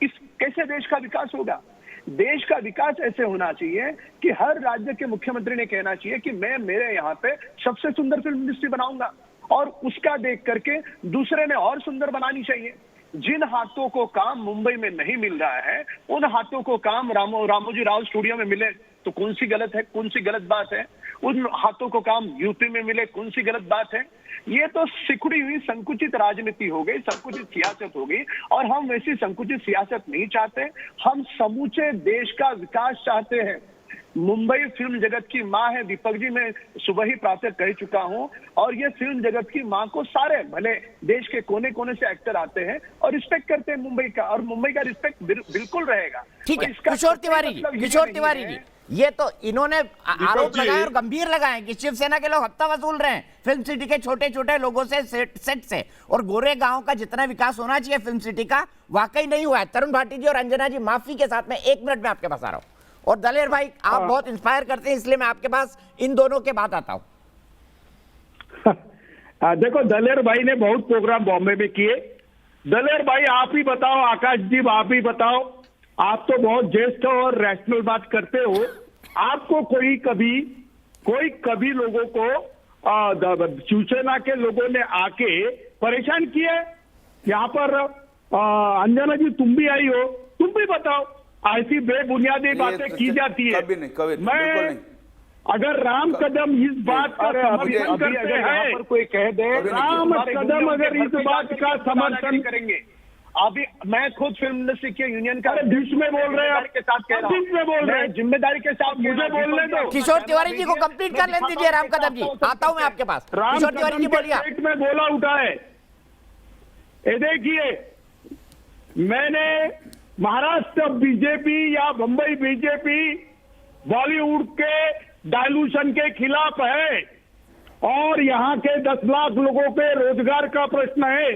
इस कैसे देश का विकास होगा? देश का विकास ऐसे होना चाहिए कि हर राज्य के मुख्यमंत्री ने कहना चाहिए कि मैं मेरे यहाँ पे सबसे सुंदर फिल्म इंडस्ट्री बनाऊंगा, और उसका देख करके दूसरे ने और सुंदर बनानी चाहिए। जिन हाथों को काम मुंबई में नहीं मिल रहा है, उन हाथों को काम रामोजी राव स्टूडियो में मिले तो कौन सी गलत बात है? उन हाथों को काम यूपी में मिले, कौन सी गलत बात है? ये तो सिकुड़ी हुई संकुचित राजनीति हो गई, संकुचित सियासत हो गई, और हम वैसी संकुचित सियासत नहीं चाहते। हम समूचे देश का विकास चाहते हैं। मुंबई फिल्म जगत की मां है दीपक जी, मैं सुबह ही प्रातः कह चुका हूं, और ये फिल्म जगत की मां को सारे भले देश के कोने कोने से एक्टर आते हैं और रिस्पेक्ट करते हैं मुंबई का, और मुंबई का रिस्पेक्ट बिल्कुल रहेगा। ठीक है किशोर तिवारी जी, ये तो इन्होंने आरोप लगाए और गंभीर लगाए कि शिवसेना के लोग हफ्ता वसूल रहे हैं फिल्म सिटी के छोटे छोटे लोगों से, सेट से, और गोरे गांव का जितना विकास होना चाहिए फिल्म सिटी का वाकई नहीं हुआ है। तरुण भाटी जी और अंजना जी, माफी के साथ में 1 मिनट में आपके पास आ रहा हूं। और दलेर भाई, आप बहुत इंस्पायर करते हैं, इसलिए मैं आपके पास इन दोनों के बाद आता हूं। देखो, दलेर भाई ने बहुत प्रोग्राम बॉम्बे में किए। दलेर भाई आप ही बताओ, आकाश जी आप ही बताओ, आप तो बहुत ज्येष्ठ और रैशनल बात करते हो। आपको कोई कभी लोगों को शिवसेना के लोगों ने आके परेशान किया? यहाँ पर अंजना जी तुम भी आई हो, तुम भी बताओ। ऐसी बेबुनियादी बातें की जाती है। कभी नहीं। अगर राम कदम इस बात का समर्थन करते हैं, कोई कह दे राम कदम अगर इस बात का समर्थन करेंगे, अभी मैं खुद फिल्म इंडस्ट्री के यूनियन का बीच में बोल रहे हैं आप, के साथ कह रहा हूं, बीच में बोल रहे हैं, जिम्मेदारी के साथ मुझे बोलने दो। किशोर तिवारी जी को कंप्लीट कर लेने दीजिए। राम कदम जी, आता हूं मैं आपके पास। किशोर तिवारी जी बोलिए। पेट में गोला उठा है। ये देखिए, मैंने महाराष्ट्र बीजेपी या बंबई बीजेपी बॉलीवुड के डायलूशन के खिलाफ है और यहाँ के 10 लाख लोगों के रोजगार का प्रश्न है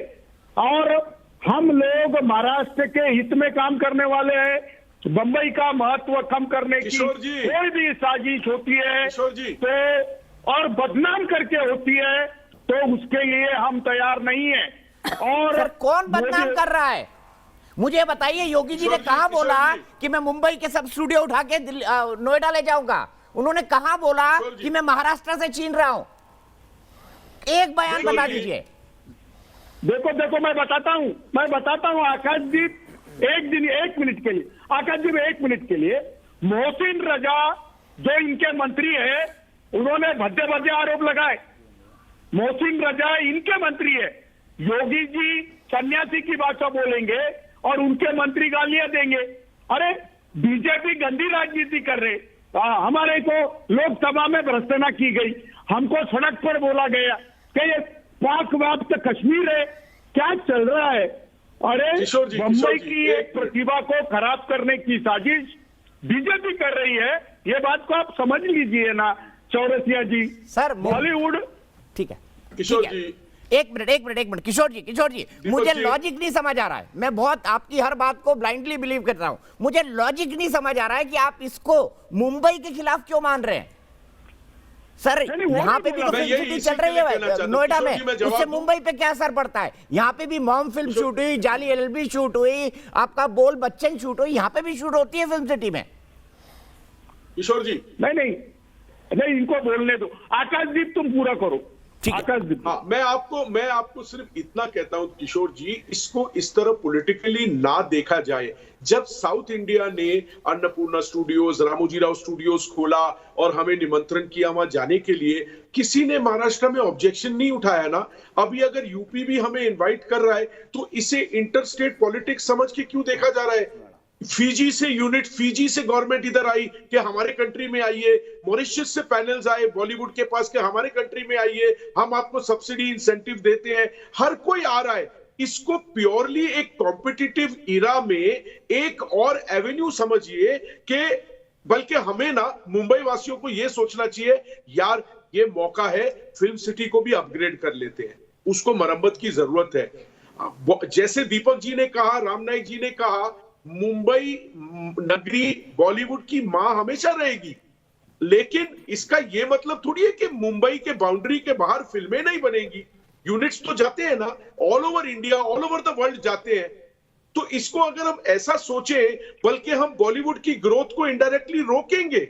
और हम लोग महाराष्ट्र के हित में काम करने वाले हैं। बंबई का महत्व कम करने की किशोर जी, कोई भी साजिश होती है किशोर जी, तो और बदनाम करके होती है तो उसके लिए हम तैयार नहीं है। और सर, कौन बदनाम कर रहा है मुझे बताइए। योगी जी ने कहा बोला कि मैं मुंबई के सब स्टूडियो उठा के नोएडा ले जाऊंगा। उन्होंने कहा बोला कि मैं महाराष्ट्र से छीन रहा हूं। एक बयान बता दीजिए। देखो मैं बताता हूं आकाशदीप एक मिनट के लिए, आकाशदीप 1 मिनट के लिए, मोहसिन रजा जो इनके मंत्री है उन्होंने भद्दे आरोप लगाए। मोहसिन रजा इनके मंत्री है। योगी जी सन्यासी की भाषा बोलेंगे और उनके मंत्री गालियां देंगे। अरे बीजेपी गंदी राजनीति कर रहे। हमारे को लोकसभा में भर्त्सना की गई, हमको सड़क पर बोला गया कि ये पाक व्याप्त कश्मीर है। क्या चल रहा है? अरे मुंबई की एक प्रतिभा को खराब करने की साजिश बीजेपी कर रही है। ये बात को आप समझ लीजिए ना चौरसिया जी। सर बॉलीवुड ठीक है किशोर जी, एक मिनट किशोर जी मुझे लॉजिक नहीं समझ आ रहा है। मैं बहुत आपकी हर बात को ब्लाइंडली बिलीव कर रहा हूं। मुझे लॉजिक नहीं समझ आ रहा है कि आप इसको मुंबई के खिलाफ क्यों मान रहे हैं। सर यहाँ पे भी तो फिल्म शूटिंग चल रही है नोएडा में, उससे मुंबई पे क्या असर पड़ता है। यहाँ पे भी मॉम फिल्म शूट हुई, जाली एलएलबी शूट हुई, आपका बोल बच्चन शूट हुई, यहाँ पे भी शूट होती है फिल्म सिटी में। किशोर जी नहीं इनको बोलने दो। आकाशदीप तुम पूरा करो। हाँ, मैं आपको सिर्फ इतना कहता हूं किशोर जी, इसको इस तरह पॉलिटिकली ना देखा जाए। जब साउथ इंडिया ने अन्नपूर्णा स्टूडियोज, रामोजी राव स्टूडियोज खोला और हमें निमंत्रण किया वहां जाने के लिए, किसी ने महाराष्ट्र में ऑब्जेक्शन नहीं उठाया ना। अभी अगर यूपी भी हमें इनवाइट कर रहा है तो इसे इंटर स्टेट पॉलिटिक्स समझ के क्यों देखा जा रहा है। फीजी से गवर्नमेंट इधर आई कि हमारे कंट्री में आइए, मॉरिशस से पैनल्स आए बॉलीवुड के पास कि हमारे कंट्री में आइए, हम आपको सब्सिडी इंसेंटिव देते हैं। हर कोई आ रहा है। इसको प्योरली एक कॉम्पिटिटिव इरा में एक और एवेन्यू समझिए कि बल्कि हमें ना मुंबई वासियों को यह सोचना चाहिए यार ये मौका है, फिल्म सिटी को भी अपग्रेड कर लेते हैं, उसको मरम्मत की जरूरत है। जैसे दीपक जी ने कहा, राम नाईक जी ने कहा, मुंबई नगरी बॉलीवुड की मां हमेशा रहेगी, लेकिन इसका यह मतलब थोड़ी है कि मुंबई के बाउंड्री के बाहर फिल्में नहीं बनेगी। यूनिट्स तो जाते हैं ना, all over India, all over the world जाते हैं। तो इसको अगर हम ऐसा सोचें, बल्कि हम बॉलीवुड की ग्रोथ को इनडायरेक्टली रोकेंगे,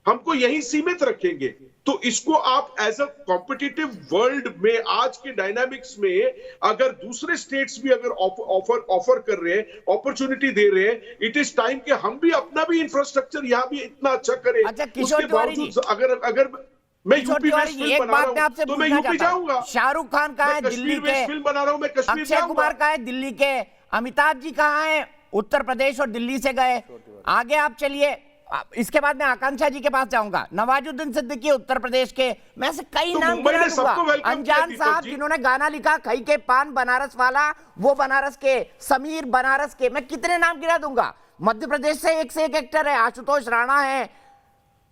हमको यहीं सीमित रखेंगे। तो इसको आप एज अ कॉम्पिटिटिव वर्ल्ड में, आज के डायनामिक्स में, अगर दूसरे स्टेट्स भी अगर ऑफर कर रहे हैं, अपॉर्चुनिटी दे रहे हैं, इट इज टाइम कि हम भी अपना भी इंफ्रास्ट्रक्चर यहां भी इतना अच्छा करें। उसके बावजूद अगर मैं यूपी में फिल्म बना रहा हूं तो मैं यूपी जाऊंगा। शाहरुख खान कहाँ है? दिल्ली के। फिल्म बना रहा हूं मैं कश्मीर अक्षय कुमार कहाँ है? दिल्ली के। अमिताभ जी कहाँ है? उत्तर प्रदेश और दिल्ली से गए। आगे आप चलिए, इसके बाद मैं आकांक्षा जी के पास जाऊंगा। नवाजुद्दीन सिद्दीकी उत्तर प्रदेश के। मैं ऐसे कई नाम गिना दूंगा। अनजान साहब जिन्होंने गाना लिखा खई के पान बनारस वाला, वो बनारस के। समीर बनारस के। मैं कितने नाम गिना दूंगा। मध्य प्रदेश से एक एक्टर है, आशुतोष राणा है,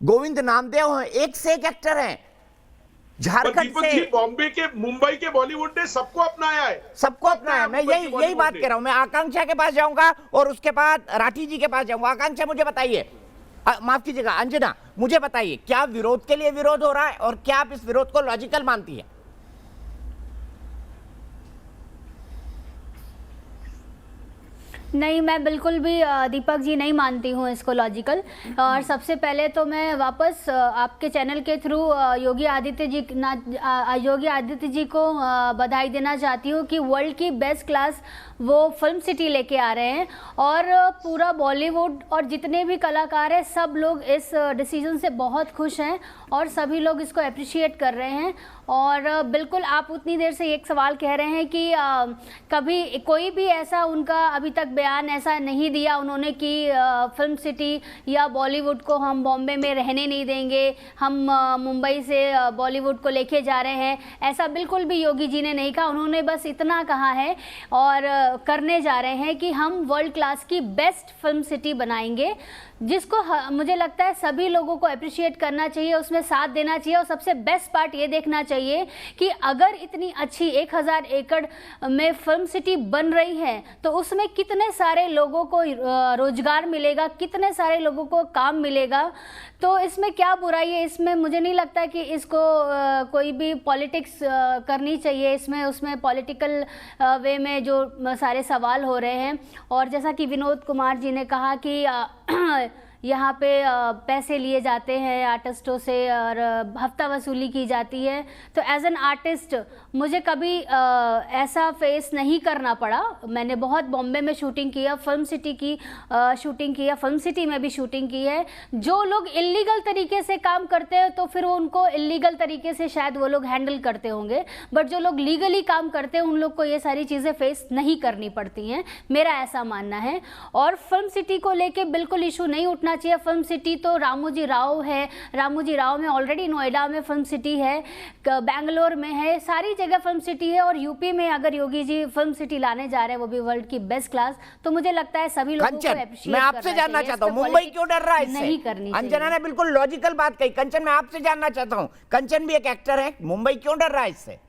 गोविंद नामदेव है, एक से एक एक्टर हैं। झारखंड से, बॉम्बे के, मुंबई के बॉलीवुड ने सबको अपनाया है, सबको अपनाया है। मैं यही बात कह रहा हूं। मैं आकांक्षा के पास जाऊंगा और उसके बाद राठी जी के पास जाऊंगा। आकांक्षा मुझे बताइए, माफ कीजिएगा अंजना, मुझे बताइए क्या विरोध के लिए विरोध हो रहा है और क्या आप इस विरोध को लॉजिकल मानती है? नहीं, मैं बिल्कुल भी दीपक जी नहीं मानती हूँ इसको लॉजिकल। और सबसे पहले तो मैं वापस आपके चैनल के थ्रू योगी आदित्य जी को बधाई देना चाहती हूँ कि वर्ल्ड की बेस्ट क्लास वो फिल्म सिटी लेके आ रहे हैं और पूरा बॉलीवुड और जितने भी कलाकार हैं सब लोग इस डिसीजन से बहुत खुश हैं और सभी लोग इसको अप्रिशिएट कर रहे हैं। और बिल्कुल आप उतनी देर से एक सवाल कह रहे हैं कि कभी कोई भी ऐसा उनका अभी तक बयान ऐसा नहीं दिया उन्होंने कि फिल्म सिटी या बॉलीवुड को हम बॉम्बे में रहने नहीं देंगे, हम मुंबई से बॉलीवुड को लेके जा रहे हैं, ऐसा बिल्कुल भी योगी जी ने नहीं कहा। उन्होंने बस इतना कहा है और करने जा रहे हैं कि हम वर्ल्ड क्लास की बेस्ट फिल्म सिटी बनाएंगे, जिसको मुझे लगता है सभी लोगों को अप्रिशिएट करना चाहिए, उसमें साथ देना चाहिए। और सबसे बेस्ट पार्ट ये देखना चाहिए कि अगर इतनी अच्छी 1000 एकड़ में फिल्म सिटी बन रही है तो उसमें कितने सारे लोगों को रोजगार मिलेगा, कितने सारे लोगों को काम मिलेगा। तो इसमें क्या बुराई है? इसमें मुझे नहीं लगता कि इसको कोई भी पॉलिटिक्स करनी चाहिए, इसमें उसमें पॉलिटिकल वे में जो सारे सवाल हो रहे हैं। और जैसा कि विनोद कुमार जी ने कहा कि यहाँ पे पैसे लिए जाते हैं आर्टिस्टों से और हफ्ता वसूली की जाती है, तो एज एन आर्टिस्ट मुझे कभी ऐसा फेस नहीं करना पड़ा। मैंने बहुत बॉम्बे में शूटिंग किया, फिल्म सिटी की शूटिंग किया, फिल्म सिटी में भी शूटिंग की है। जो लोग इलीगल तरीके से काम करते हैं तो फिर उनको इलीगल तरीके से शायद वो लोग हैंडल करते होंगे, बट जो लोग लीगली काम करते हैं उन लोग को ये सारी चीज़ें फेस नहीं करनी पड़ती हैं, मेरा ऐसा मानना है। और फिल्म सिटी को लेके बिल्कुल इशू नहीं उठना चाहिए। फिल्म सिटी तो रामोजी राव है, रामोजी राव में ऑलरेडी नोएडा में फिल्म सिटी है, बेंगलोर में है, सारी जगह फिल्म सिटी है। और यूपी में अगर योगी जी फिल्म सिटी लाने जा रहे हैं वो भी वर्ल्ड की बेस्ट क्लास, तो मुझे लगता है सभी लोगों को अप्रिशिएट मैं आपसे जानना चाहता हूँ मुंबई क्यों डर रहा है इससे? नहीं करनी चाहिए। अंजना ने बिल्कुल लॉजिकल बात कही। कंचन, मैं आपसे जानना चाहता हूँ, कंचन भी एक एक्टर है, मुंबई क्यों डर रहा है इससे?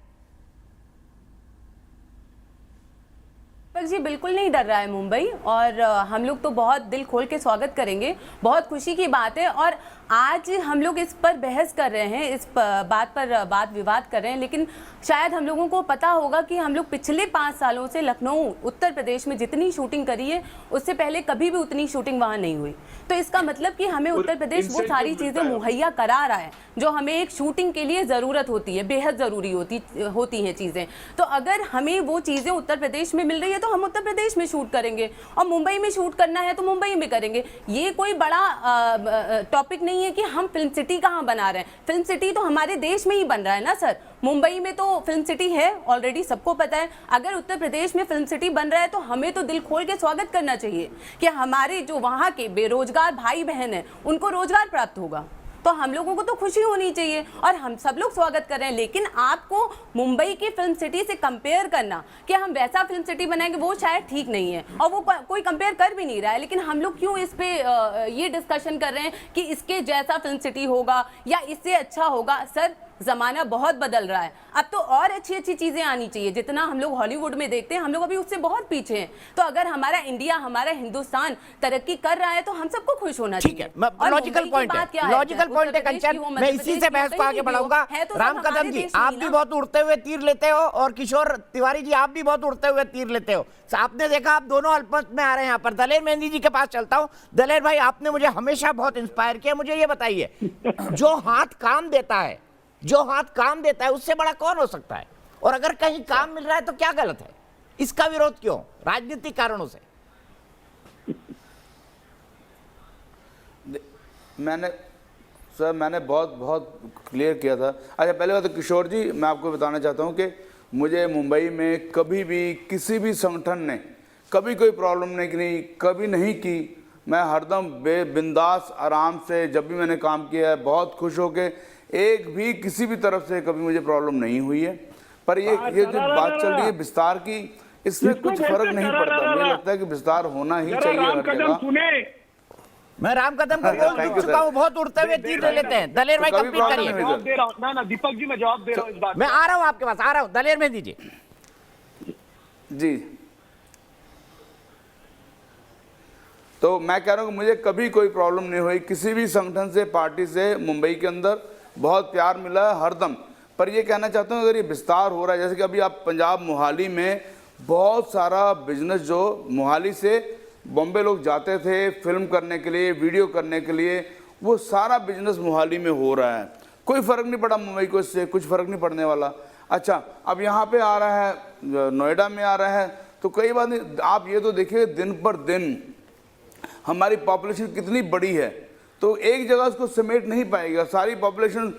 जी बिल्कुल नहीं डर रहा है मुंबई, और हम लोग तो बहुत दिल खोल के स्वागत करेंगे। बहुत खुशी की बात है। और आज हम लोग इस पर बहस कर रहे हैं, इस बात पर वाद विवाद कर रहे हैं, लेकिन शायद हम लोगों को पता होगा कि हम लोग पिछले 5 सालों से लखनऊ उत्तर प्रदेश में जितनी शूटिंग करी है उससे पहले कभी भी उतनी शूटिंग वहाँ नहीं हुई। तो इसका मतलब कि हमें उत्तर प्रदेश वो सारी चीज़ें मुहैया करा रहा है जो हमें एक शूटिंग के लिए ज़रूरत होती है, बेहद ज़रूरी होती हैं चीज़ें। तो अगर हमें वो चीज़ें उत्तर प्रदेश में मिल रही है तो हम उत्तर प्रदेश में शूट करेंगे, और मुंबई में शूट करना है तो मुंबई में करेंगे। ये कोई बड़ा टॉपिक नहीं है कि हम फिल्म सिटी कहाँ बना रहे हैं। फिल्म सिटी तो हमारे देश में ही बन रहा है ना सर। मुंबई में तो फिल्म सिटी है ऑलरेडी, सबको पता है। अगर उत्तर प्रदेश में फिल्म सिटी बन रहा है तो हमें तो दिल खोल के स्वागत करना चाहिए कि हमारे जो वहाँ के बेरोजगार भाई बहन हैं उनको रोजगार प्राप्त होगा। तो हम लोगों को तो खुशी होनी चाहिए और हम सब लोग स्वागत कर रहे हैं। लेकिन आपको मुंबई की फिल्म सिटी से कंपेयर करना कि हम वैसा फिल्म सिटी बनाएंगे, वो शायद ठीक नहीं है, और वो कोई कंपेयर कर भी नहीं रहा है। लेकिन हम लोग क्यों इस पे ये डिस्कशन कर रहे हैं कि इसके जैसा फिल्म सिटी होगा या इससे अच्छा होगा? सर ज़माना बहुत बदल रहा है, अब तो और अच्छी अच्छी चीज़ें आनी चाहिए। जितना हम लोग हॉलीवुड में देखते हैं हम लोग अभी उससे बहुत पीछे हैं। तो अगर हमारा इंडिया, हमारा हिंदुस्तान तरक्की कर रहा है तो हम सबको खुश होना चाहिए। ठीक है, लॉजिकल पॉइंट है, लॉजिकल पॉइंट है कंचन। मैं इसी से बहस को आगे बढ़ाऊंगा। राम कदम जी, आप भी बहुत उड़ते हुए तीर लेते हो, और किशोर तिवारी जी आप भी बहुत उड़ते हुए तीर लेते हो। आपने देखा आप दोनों अल्पमत में आ रहे हैं। यहाँ पर दलेर मेहंदी जी के पास चलता हूँ। दलेर भाई, आपने मुझे हमेशा बहुत इंस्पायर किया। मुझे ये बताइए, जो हाथ काम देता है, जो हाथ काम देता है उससे बड़ा कौन हो सकता है? और अगर कहीं काम मिल रहा है तो क्या गलत है? इसका विरोध क्यों? राजनीतिक कारणों से। मैंने बहुत क्लियर किया था। अच्छा, पहले बात तो किशोर जी, मैं आपको बताना चाहता हूं कि मुझे मुंबई में कभी भी किसी भी संगठन ने कभी कोई प्रॉब्लम नहीं, कभी नहीं की। मैं हरदम बिंदास आराम से जब भी मैंने काम किया है बहुत खुश होके, एक भी किसी भी तरफ से कभी मुझे प्रॉब्लम नहीं हुई है। पर ये जो बात चल रही है विस्तार की, इसमें कुछ फर्क नहीं पड़ता। मुझे लगता है कि विस्तार होना ही चाहिए हर जगह। मैं राम कदम को बोल चुका हूँ, बहुत उड़ते हुए तीर ले लेते हैं। दलेर भाई कंप्लीट करिए। ना दीपक जी, मैं जवाब दे रहा हूँ इस बात। मैं आ रहा हूँ आपके पास, आ रहा हूँ। दलेर में दीजिए जी। तो मैं कह रहा हूँ कि मुझे कभी कोई प्रॉब्लम नहीं हुई किसी भी संगठन से, पार्टी से। मुंबई के अंदर बहुत प्यार मिला है हरदम। पर ये कहना चाहता हूँ, अगर ये विस्तार हो रहा है, जैसे कि अभी आप पंजाब मोहाली में बहुत सारा बिजनेस जो मोहाली से बॉम्बे लोग जाते थे फिल्म करने के लिए, वीडियो करने के लिए, वो सारा बिजनेस मोहाली में हो रहा है। कोई फ़र्क नहीं पड़ा मुंबई को, इससे कुछ फ़र्क नहीं पड़ने वाला। अच्छा, अब यहाँ पे आ रहा है, नोएडा में आ रहा है, तो कई बात नहीं। आप ये तो देखिए दिन पर दिन हमारी पॉपुलेशन कितनी बड़ी है। तो एक जगह उसको समेट नहीं पाएगा सारी पॉपुलेशन।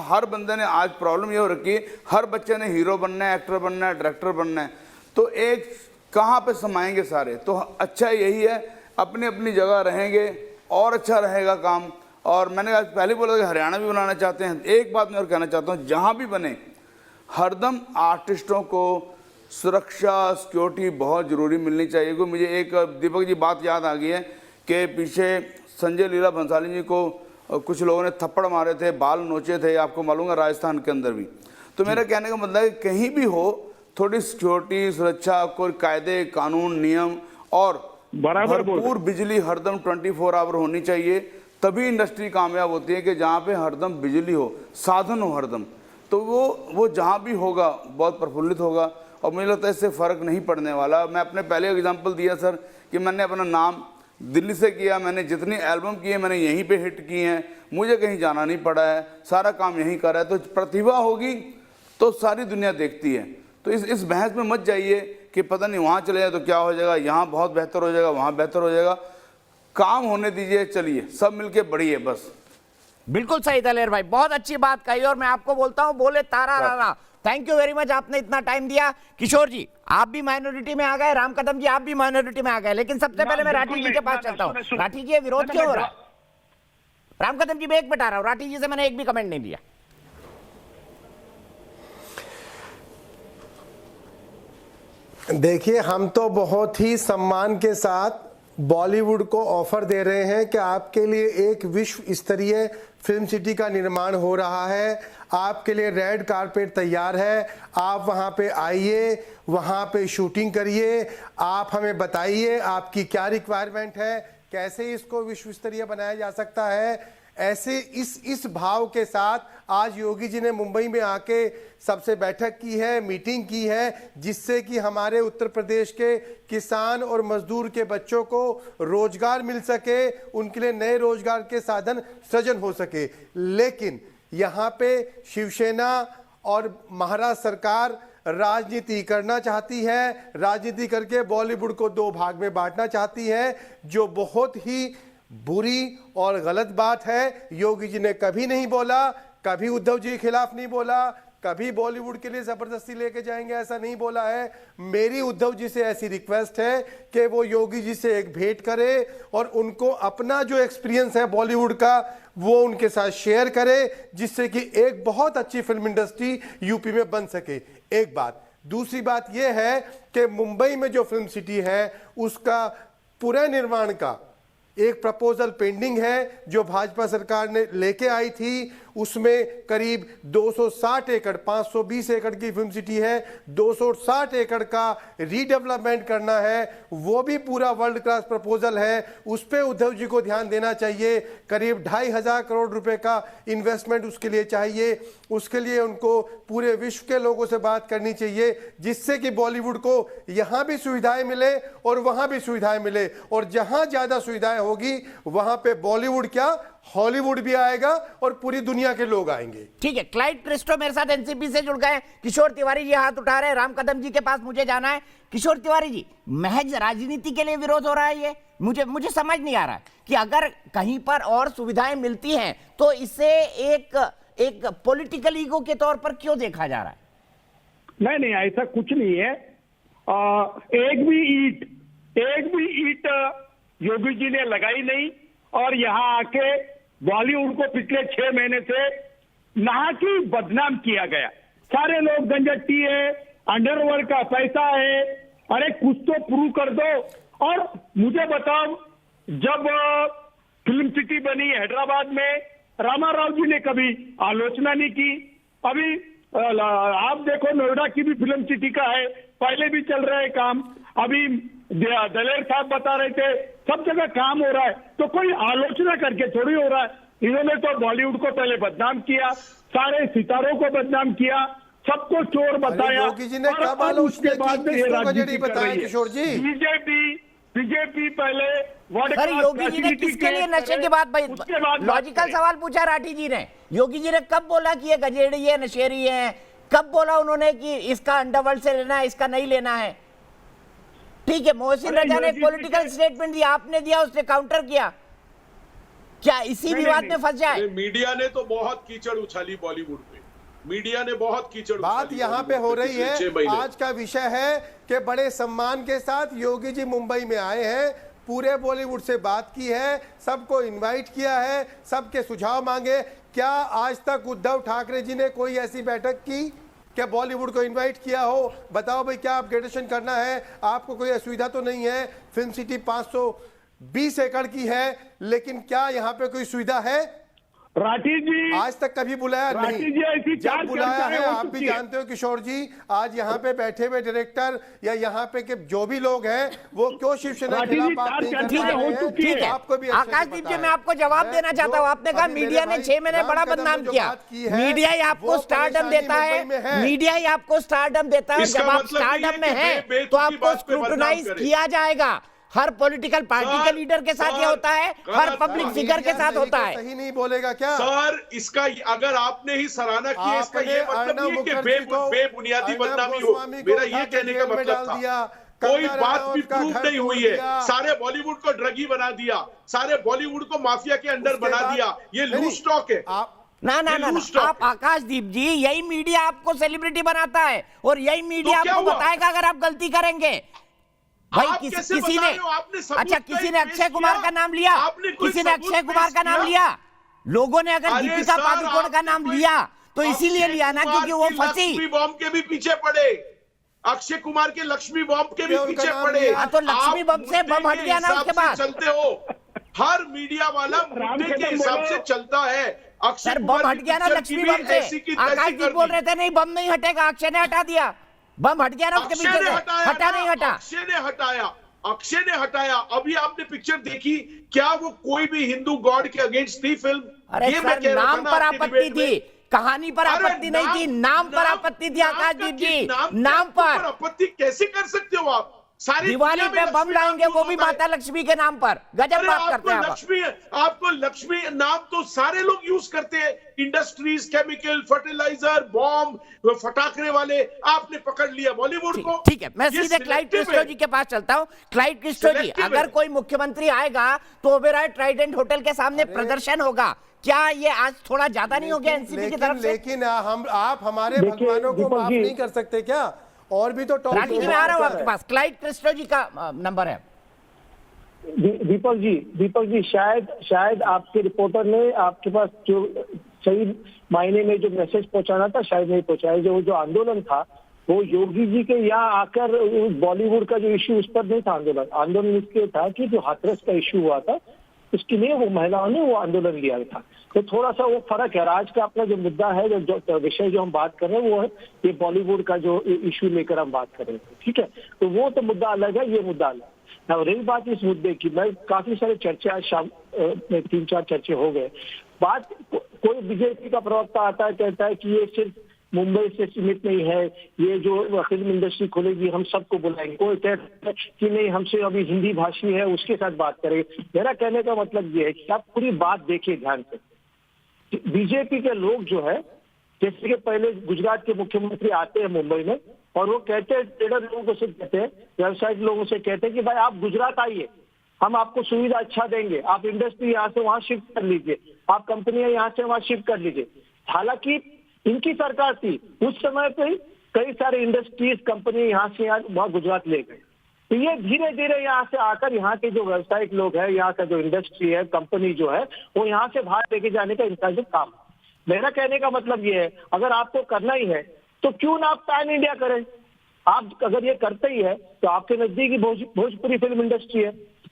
हर बंदे ने आज प्रॉब्लम ये हो रखी है, हर बच्चे ने हीरो बनना है, एक्टर बनना है, डायरेक्टर बनना है, तो एक कहाँ पे समाएंगे सारे। तो अच्छा यही है, अपनी अपनी जगह रहेंगे और अच्छा रहेगा काम। और मैंने आज पहले बोला कि हरियाणा भी बनाना चाहते हैं। एक बात मैं और कहना चाहता हूँ, जहाँ भी बने हरदम आर्टिस्टों को सुरक्षा सिक्योरिटी बहुत ज़रूरी मिलनी चाहिए। क्योंकि मुझे एक दीपक जी बात याद आ गई है कि पीछे संजय लीला भंसाली जी को कुछ लोगों ने थप्पड़ मारे थे, बाल नोचे थे, आपको मालूम है राजस्थान के अंदर भी। तो मेरा कहने का मतलब है कि कहीं भी हो थोड़ी सिक्योरिटी, सुरक्षा, कोई कायदे कानून नियम और भरपूर बिजली हरदम 24 आवर होनी चाहिए। तभी इंडस्ट्री कामयाब होती है कि जहाँ पे हरदम बिजली हो, साधन हो हरदम, तो वो जहाँ भी होगा बहुत प्रफुल्लित होगा। और मुझे लगता है इससे फ़र्क नहीं पड़ने वाला। मैं अपने पहले एग्जांपल दिया सर कि मैंने अपना नाम दिल्ली से किया, मैंने जितनी एल्बम की है मैंने यहीं पे हिट की हैं, मुझे कहीं जाना नहीं पड़ा है, सारा काम यहीं करा है। तो प्रतिभा होगी तो सारी दुनिया देखती है। तो इस बहस में मत जाइए कि पता नहीं वहाँ चले जाए तो क्या हो जाएगा, यहाँ बहुत बेहतर हो जाएगा, वहाँ बेहतर हो जाएगा। काम होने दीजिए, चलिए सब मिलके बढ़िए बस। बिल्कुल सही दलेर भाई, बहुत अच्छी बात कही। और मैं आपको बोलता हूँ, बोले Tara Rana, thank you very much, आपने इतना टाइम दिया। किशोर जी आप भी माइनॉरिटी में आ गए, राम कदम जी आप भी माइनॉरिटी में आ गए, लेकिन सबसे पहले मैं राठी जी के पास चलता हूँ। राठी जी विरोध क्यों हो रहा है? राम कदम जी मैं एक बता रहा हूँ, राठी जी से मैंने एक भी कमेंट नहीं लिया। देखिए, हम तो बहुत ही सम्मान के साथ बॉलीवुड को ऑफर दे रहे हैं कि आपके लिए एक विश्व स्तरीय फिल्म सिटी का निर्माण हो रहा है, आपके लिए रेड कारपेट तैयार है, आप वहां पे आइए, वहां पे शूटिंग करिए, आप हमें बताइए आपकी क्या रिक्वायरमेंट है, कैसे इसको विश्व स्तरीय बनाया जा सकता है। ऐसे इस भाव के साथ आज योगी जी ने मुंबई में आके सबसे बैठक की है, मीटिंग की है, जिससे कि हमारे उत्तर प्रदेश के किसान और मजदूर के बच्चों को रोजगार मिल सके, उनके लिए नए रोजगार के साधन सृजन हो सके। लेकिन यहाँ पे शिवसेना और महाराष्ट्र सरकार राजनीति करना चाहती है, राजनीति करके बॉलीवुड को दो भाग में बांटना चाहती है, जो बहुत ही बुरी और गलत बात है। योगी जी ने कभी नहीं बोला, कभी उद्धव जी के खिलाफ नहीं बोला, कभी बॉलीवुड के लिए जबरदस्ती लेके जाएंगे ऐसा नहीं बोला है। मेरी उद्धव जी से ऐसी रिक्वेस्ट है कि वो योगी जी से एक भेंट करे और उनको अपना जो एक्सपीरियंस है बॉलीवुड का वो उनके साथ शेयर करे, जिससे कि एक बहुत अच्छी फिल्म इंडस्ट्री यूपी में बन सके। एक बात। दूसरी बात यह है कि मुंबई में जो फिल्म सिटी है उसका पुनर्निर्माण का एक प्रपोजल पेंडिंग है जो भाजपा सरकार ने लेके आई थी। उसमें करीब 260 एकड़ 520 एकड़ की फिल्म सिटी है, 260 एकड़ का रीडेवलपमेंट करना है, वो भी पूरा वर्ल्ड क्लास प्रपोजल है। उस पर उद्धव जी को ध्यान देना चाहिए। करीब 2,500 करोड़ रुपए का इन्वेस्टमेंट उसके लिए चाहिए। उसके लिए उनको पूरे विश्व के लोगों से बात करनी चाहिए, जिससे कि बॉलीवुड को यहाँ भी सुविधाएं मिले और वहां भी सुविधाएं मिले। और जहां ज्यादा सुविधाएं होगी वहां पे बॉलीवुड क्या हॉलीवुड भी आएगा और पूरी दुनिया के लोग आएंगे। ठीक है, क्लाइड क्रिस्टो मेरे साथ एनसीपी से जुड़ गए। किशोर तिवारी जी हाथ उठा रहे हैं, राम कदम जी के पास मुझे जाना है। किशोर तिवारी जी, महज राजनीति के लिए विरोध हो रहा है ये? मुझे समझ नहीं आ रहा कि अगर कहीं पर और सुविधाएं मिलती हैं तो इसे एक पॉलिटिकल ईगो के तौर पर क्यों देखा जा रहा है? नहीं, ऐसा कुछ नहीं है। एक भी ईंट योगी जी ने लगाई नहीं। और यहाँ आके बॉलीवुड को पिछले 6 महीने से नहा की बदनाम किया गया। सारे लोग गंजट्टी है, अंडरवर्ल्ड का पैसा है, अरे कुछ तो प्रूव कर दो। और मुझे बताओ, जब फिल्म सिटी बनी हैदराबाद में, रामा राव जी ने कभी आलोचना नहीं की। अभी आप देखो, नोएडा की भी फिल्म सिटी का है, पहले भी चल रहा है काम। अभी दलेर साहब बता रहे थे सब जगह काम हो रहा है, तो कोई आलोचना करके थोड़ी हो रहा है। इन्होंने तो बॉलीवुड को पहले बदनाम किया, सारे सितारों को बदनाम किया, सबको चोर बताया। योगी जी ने कब आलोचना की बताया किशोर जी? बीजेपी पहले योगी जी ने किसके लिए नशे की बात भाई लॉजिकल सवाल पूछा राठी जी ने। योगी जी ने कब बोला कि ये गजेड़ी है, नशेरी है? कब बोला उन्होंने कि इसका अंडरवर्ल्ड से लेना है, इसका नहीं लेना है? ठीक है, मोहसिन रजा ने एक पॉलिटिकल स्टेटमेंट दिया, आपने दिया, उसने काउंटर किया। क्या इसी विवाद में फंस जाए? मीडिया ने तो बहुत कीचड़ उछाली बॉलीवुड पे, मीडिया ने बहुत कीचड़ बात उछाली यहाँ पे हो बॉलीवुड रही पिछले 6 है, महीने। आज का विषय है कि बड़े सम्मान के साथ योगी जी मुंबई में आए हैं, पूरे बॉलीवुड से बात की है, सबको इनवाइट किया है, सबके सुझाव मांगे। क्या आज तक उद्धव ठाकरे जी ने कोई ऐसी बैठक की, क्या बॉलीवुड को इनवाइट किया हो? बताओ भाई, क्या अपग्रेडेशन करना है? आपको कोई असुविधा तो नहीं है? फिल्म सिटी 520 एकड़ की है, लेकिन क्या यहाँ पे कोई सुविधा है? राठी जी, आज तक कभी बुलाया राठी नहीं। जी, ऐसी जब चार बुलाया चर्चाएं है, हो आप भी चुकी है। जानते हो किशोर जी, आज यहाँ पे बैठे हुए डायरेक्टर या यहाँ पे के जो भी लोग हैं, वो क्यों शिवसेना के राठी जी, खिलाफ बात चार नहीं कर चर्चाएं रहे हो हैं? चुकी ठीक है, आपको भी अच्छे से आकाशदीप पता जी, है। मैं आपको जवाब देना चाहता हूं। आपने कहा अभी मीडिया मेरे ने भाई 6 महीने राम बड़ा कदम ने बदनाम जो किया। बात की है, मीडिया ही आपको वो स्टारडम परेशानी देता है, मुंबई में है। मीडिया ही आपको स्टारडम देता है। इसका जब आप मतलब नहीं है स्टारडम में कि हैं बेतुकी तो आपको बात पे बदनाम स्क्रूटनाइज करें। किया जाएगा। हर पॉलिटिकल पार्टी के लीडर के साथ ये होता है, हर पब्लिक फिगर के साथ होता है। सही नहीं बोलेगा क्या? सर, इसका अगर आपने ही सराहना की है, इसका ये मतलब नहीं है कि बेबुनियादी बदनामी हो। मेरा ये कहने का मतलब था, कोई बात भी प्रूव नहीं हुई है। सारे बॉलीवुड को ड्रगी बना दिया, सारे बॉलीवुड को माफिया के अंडर बना दिया। ये लूज टॉक है। ना ना ना, आप आकाशदीप जी, यही मीडिया आपको सेलिब्रिटी बनाता है और यही मीडिया क्या आपको हुआ? बताएगा अगर आप गलती करेंगे। भाई आप किसी कैसे ने बता रहे हो? आपने सबूत अच्छा, कहीं किसी ने पेश अक्षय कुमार किया? का नाम लिया, आपने कोई किसी ने सबूत अक्षय कुमार पेश का नाम किया? लिया, लोगों ने अगर अरे दीपिका सर, पादुकोण का आपने नाम कोई लिया तो इसीलिए अक्षय लिया ना कुमार क्योंकि वो की फंसी। लक्ष्मी बॉम्ब के भी पीछे पड़े, अक्षय कुमार के लक्ष्मी बॉम्ब के भी उनका पीछे नाम पड़े। लिया। तो लक्ष्मी आप बम से मुद्दे बम हट के गया ना हिसाब उसके से बाद। चलते हो। हर मीडिया वाला मुद्दे के हिसाब से चलता है। अक्षय सर, कुमार बम हट की गया ना पिक्चर लक्ष्मी की भी बम से। ऐसी की तैसी आकाशदीप कर बोल दी। रहे थे नहीं बम नहीं हटेगा, अक्षय ने हटा दिया। बम हट गया ना उसके अक्षय पीछे ने से, हटाया हटा ना, नहीं हटा। अक्षय ने हटाया, अक्षय ने हटाया। अभी आपने पिक्चर देखी क्या? वो कोई भी हिंदू गॉड के अगेंस्ट थी फिल्म? अरे ये मैं सर, कह रहा था नाम ना पर आपके आपत्ति डिबेट में। थी, कहानी पर अरे आपत्ति नहीं थी, नाम पर आपत्ति थी आकाशदीप जी, नाम पर। आपत्ति कैसे कर सकते हो आप? सारी दिवाली दुनिया पे में बम लक्ष्मी लाएंगे नाम वो भी होता है। माता लक्ष्मी के नाम पर। गजब अरे बात करते हैं आप। आपको लक्ष्मी नाम तो सारे लोग यूज करते हैं। इंडस्ट्रीज, केमिकल, फर्टिलाइजर, बॉम्ब, फटाकरे वाले, आपने पकड़ लिया बॉलीवुड को। ठीक है, मैं ये सीधे क्लाइड selective क्रिस्टो है। जी के पास चलता हूँ। क्लाइड क्रिस्टो जी, Selective अगर है। कोई मुख्यमंत्री आएगा तो ओबेरॉय ट्राइडेंट होटल के सामने प्रदर्शन होगा। क्या ये आज थोड़ा ज्यादा नहीं हो गया एनसीपी की तरफ से? लेकिन आप हमारे भगवानों को माफ नहीं कर सकते क्या? और भी तो टॉपिक राठी जी, मैं आ रहा हूँ आपके पास। क्लाइड क्रिस्टो जी का नंबर है। दीपक जी शायद आपके रिपोर्टर ने आपके पास जो सही मायने में जो मैसेज पहुंचाना था शायद नहीं पहुंचाया। जो आंदोलन था वो योगी जी के यहाँ आकर बॉलीवुड का जो इश्यू उस पर नहीं था। आंदोलन इसके था कि जो हाथरस का इश्यू हुआ था उसके लिए वो महिलाओं ने वो आंदोलन लिया था। तो थोड़ा सा वो फर्क है। आज का अपना जो मुद्दा है, जो विषय जो हम बात कर रहे हैं वो है ये बॉलीवुड का जो इश्यू लेकर हम बात कर रहे हैं, ठीक है। तो वो तो मुद्दा अलग है, ये मुद्दा अलग है। अब रही बात इस मुद्दे की, मैं काफी सारे चर्चे आज शाम में 3-4 चर्चे हो गए। बात कोई बीजेपी का प्रवक्ता आता है, कहता है कि ये सिर्फ मुंबई से सीमित नहीं है, ये जो फिल्म इंडस्ट्री खुलेगी हम सबको बुलाएंगे। कोई कहता है कि नहीं, हमसे अभी हिंदी भाषी है उसके साथ बात करें। मेरा कहने का मतलब ये है कि आप पूरी बात देखिए ध्यान से। बीजेपी के लोग जो है, जैसे कि पहले गुजरात के मुख्यमंत्री आते हैं मुंबई में और वो कहते हैं, ट्रेडर लोगों से कहते हैं, व्यवसायिक लोगों से कहते हैं कि भाई आप गुजरात आइए, हम आपको सुविधा अच्छा देंगे, आप इंडस्ट्री यहाँ से वहां शिफ्ट कर लीजिए, आप कंपनियां यहाँ से वहां शिफ्ट कर लीजिए। हालांकि इनकी सरकार थी उस समय पे, कई सारे इंडस्ट्रीज कंपनी यहाँ से वहां गुजरात ले गए। तो ये धीरे धीरे यहाँ से आकर यहाँ के जो व्यवसायिक लोग हैं, यहाँ का जो इंडस्ट्री है, कंपनी जो है, वो यहाँ से बाहर लेके जाने का इनका जो काम है। मेरा कहने का मतलब ये है, अगर आपको करना ही है तो क्यों ना आप पैन इंडिया करें। आप अगर ये करते ही है तो आपके नजदीकी भोजपुरी फिल्म इंडस्ट्री है,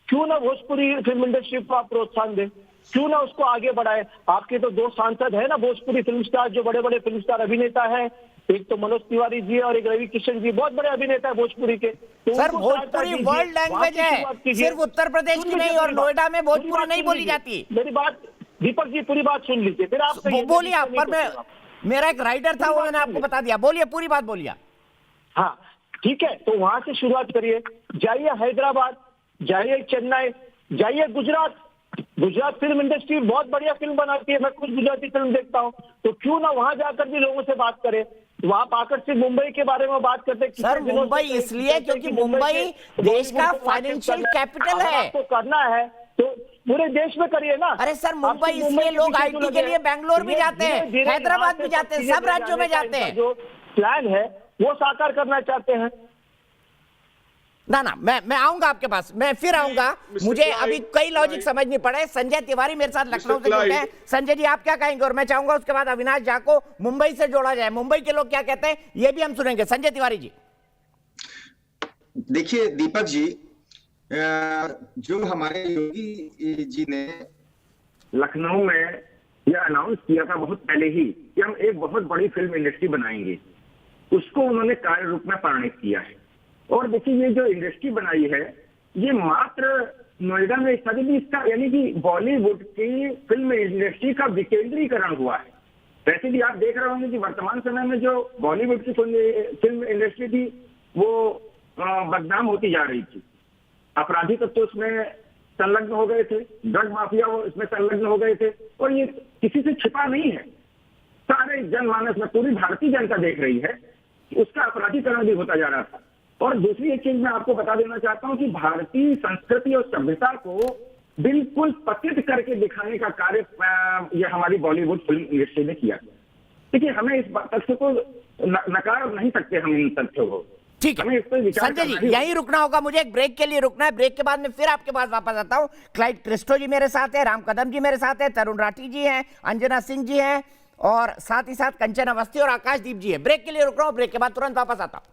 क्यों ना भोजपुरी फिल्म इंडस्ट्री को आप प्रोत्साहन दें, क्यों ना उसको आगे बढ़ाए। आपके तो 2 सांसद है ना भोजपुरी फिल्म स्टार, जो बड़े बड़े फिल्म स्टार अभिनेता है, एक तो मनोज तिवारी जी और एक रवि किशन जी, बहुत बड़े अभिनेता है भोजपुरी के। तो सर, भोजपुरी वर्ल्ड लैंग्वेज है, सिर्फ उत्तर प्रदेश की नहीं, और नोएडा में भोजपुरी नहीं बोली जाती। मेरी बात दीपक जी, पूरी बात सुन लीजिए, फिर आप बोलिए आप। पर मैं, मेरा एक राइटर था, वो मैंने आपको बता दिया। बोलिए, पूरी बात बोलिए। हाँ ठीक है, तो वहां से शुरुआत करिए। जाइए हैदराबाद, जाइए चेन्नई, जाइए गुजरात। गुजरात फिल्म इंडस्ट्री बहुत बढ़िया फिल्म बनाती है, मैं खुद गुजराती फिल्म देखता हूँ। तो क्यों ना वहां जाकर भी लोगों से बात करें। वहां आकर सिर्फ मुंबई के बारे में बात करते। सर, मुंबई इसलिए क्योंकि मुंबई देश का फाइनेंशियल कैपिटल है। आपको करना है तो पूरे देश में करिए ना। अरे सर, मुंबई इसलिए लोग आईटी के लिए बेंगलोर भी जाते हैं, हैदराबाद भी जाते हैं, सब राज्यों में जाते हैं। जो प्लान है वो साकार करना चाहते हैं। ना मैं आऊंगा आपके पास, मैं फिर आऊंगा। मुझे अभी कई लॉजिक समझ नहीं पड़े। संजय तिवारी मेरे साथ लखनऊ से जुड़े हैं। संजय जी, आप क्या कहेंगे? और मैं चाहूंगा उसके बाद अविनाश झा को मुंबई से जोड़ा जाए। मुंबई के लोग क्या कहते हैं ये भी हम सुनेंगे। संजय तिवारी जी। देखिए दीपक जी, जो हमारे योगी जी ने लखनऊ में यह अनाउंस किया था बहुत पहले ही कि हम एक बहुत बड़ी फिल्म इंडस्ट्री बनाएंगे, उसको उन्होंने कार्य रूप में परिणत किया है। और देखिए ये जो इंडस्ट्री बनाई है ये मात्र नोएडा में स्थापित, इसका यानी कि बॉलीवुड की फिल्म इंडस्ट्री का विकेंद्रीकरण हुआ है। वैसे भी आप देख रहे होंगे कि वर्तमान समय में जो बॉलीवुड की फिल्म इंडस्ट्री थी वो बदनाम होती जा रही थी। अपराधी तत्व उसमें संलग्न हो गए थे, ड्रग माफिया वो इसमें संलग्न हो गए थे, और ये किसी से छिपा नहीं है। सारे जनमानस में पूरी भारतीय जनता देख रही है कि उसका अपराधीकरण भी होता जा रहा था। और दूसरी एक चीज मैं आपको बता देना चाहता हूं कि भारतीय संस्कृति और सभ्यता को बिल्कुल पतित करके दिखाने का कार्य ये हमारी बॉलीवुड फिल्म इंडस्ट्री ने किया। देखिए हमें इस तथ्य को नकार नहीं सकते, हम इन तथ्यों को। ठीक है संजय जी, यहीं रुकना होगा, मुझे एक ब्रेक के लिए रुकना है। ब्रेक के बाद में फिर आपके पास वापस आता हूं। क्लाइड क्रिस्टो जी मेरे साथ है, राम कदम जी मेरे साथ है, तरुण राठी जी हैं, अंजना सिंह जी हैं, और साथ ही साथ कंचन अवस्थी और आकाशदीप जी है। ब्रेक के लिए रुक रहा हूं, ब्रेक के बाद तुरंत वापस आता हूं।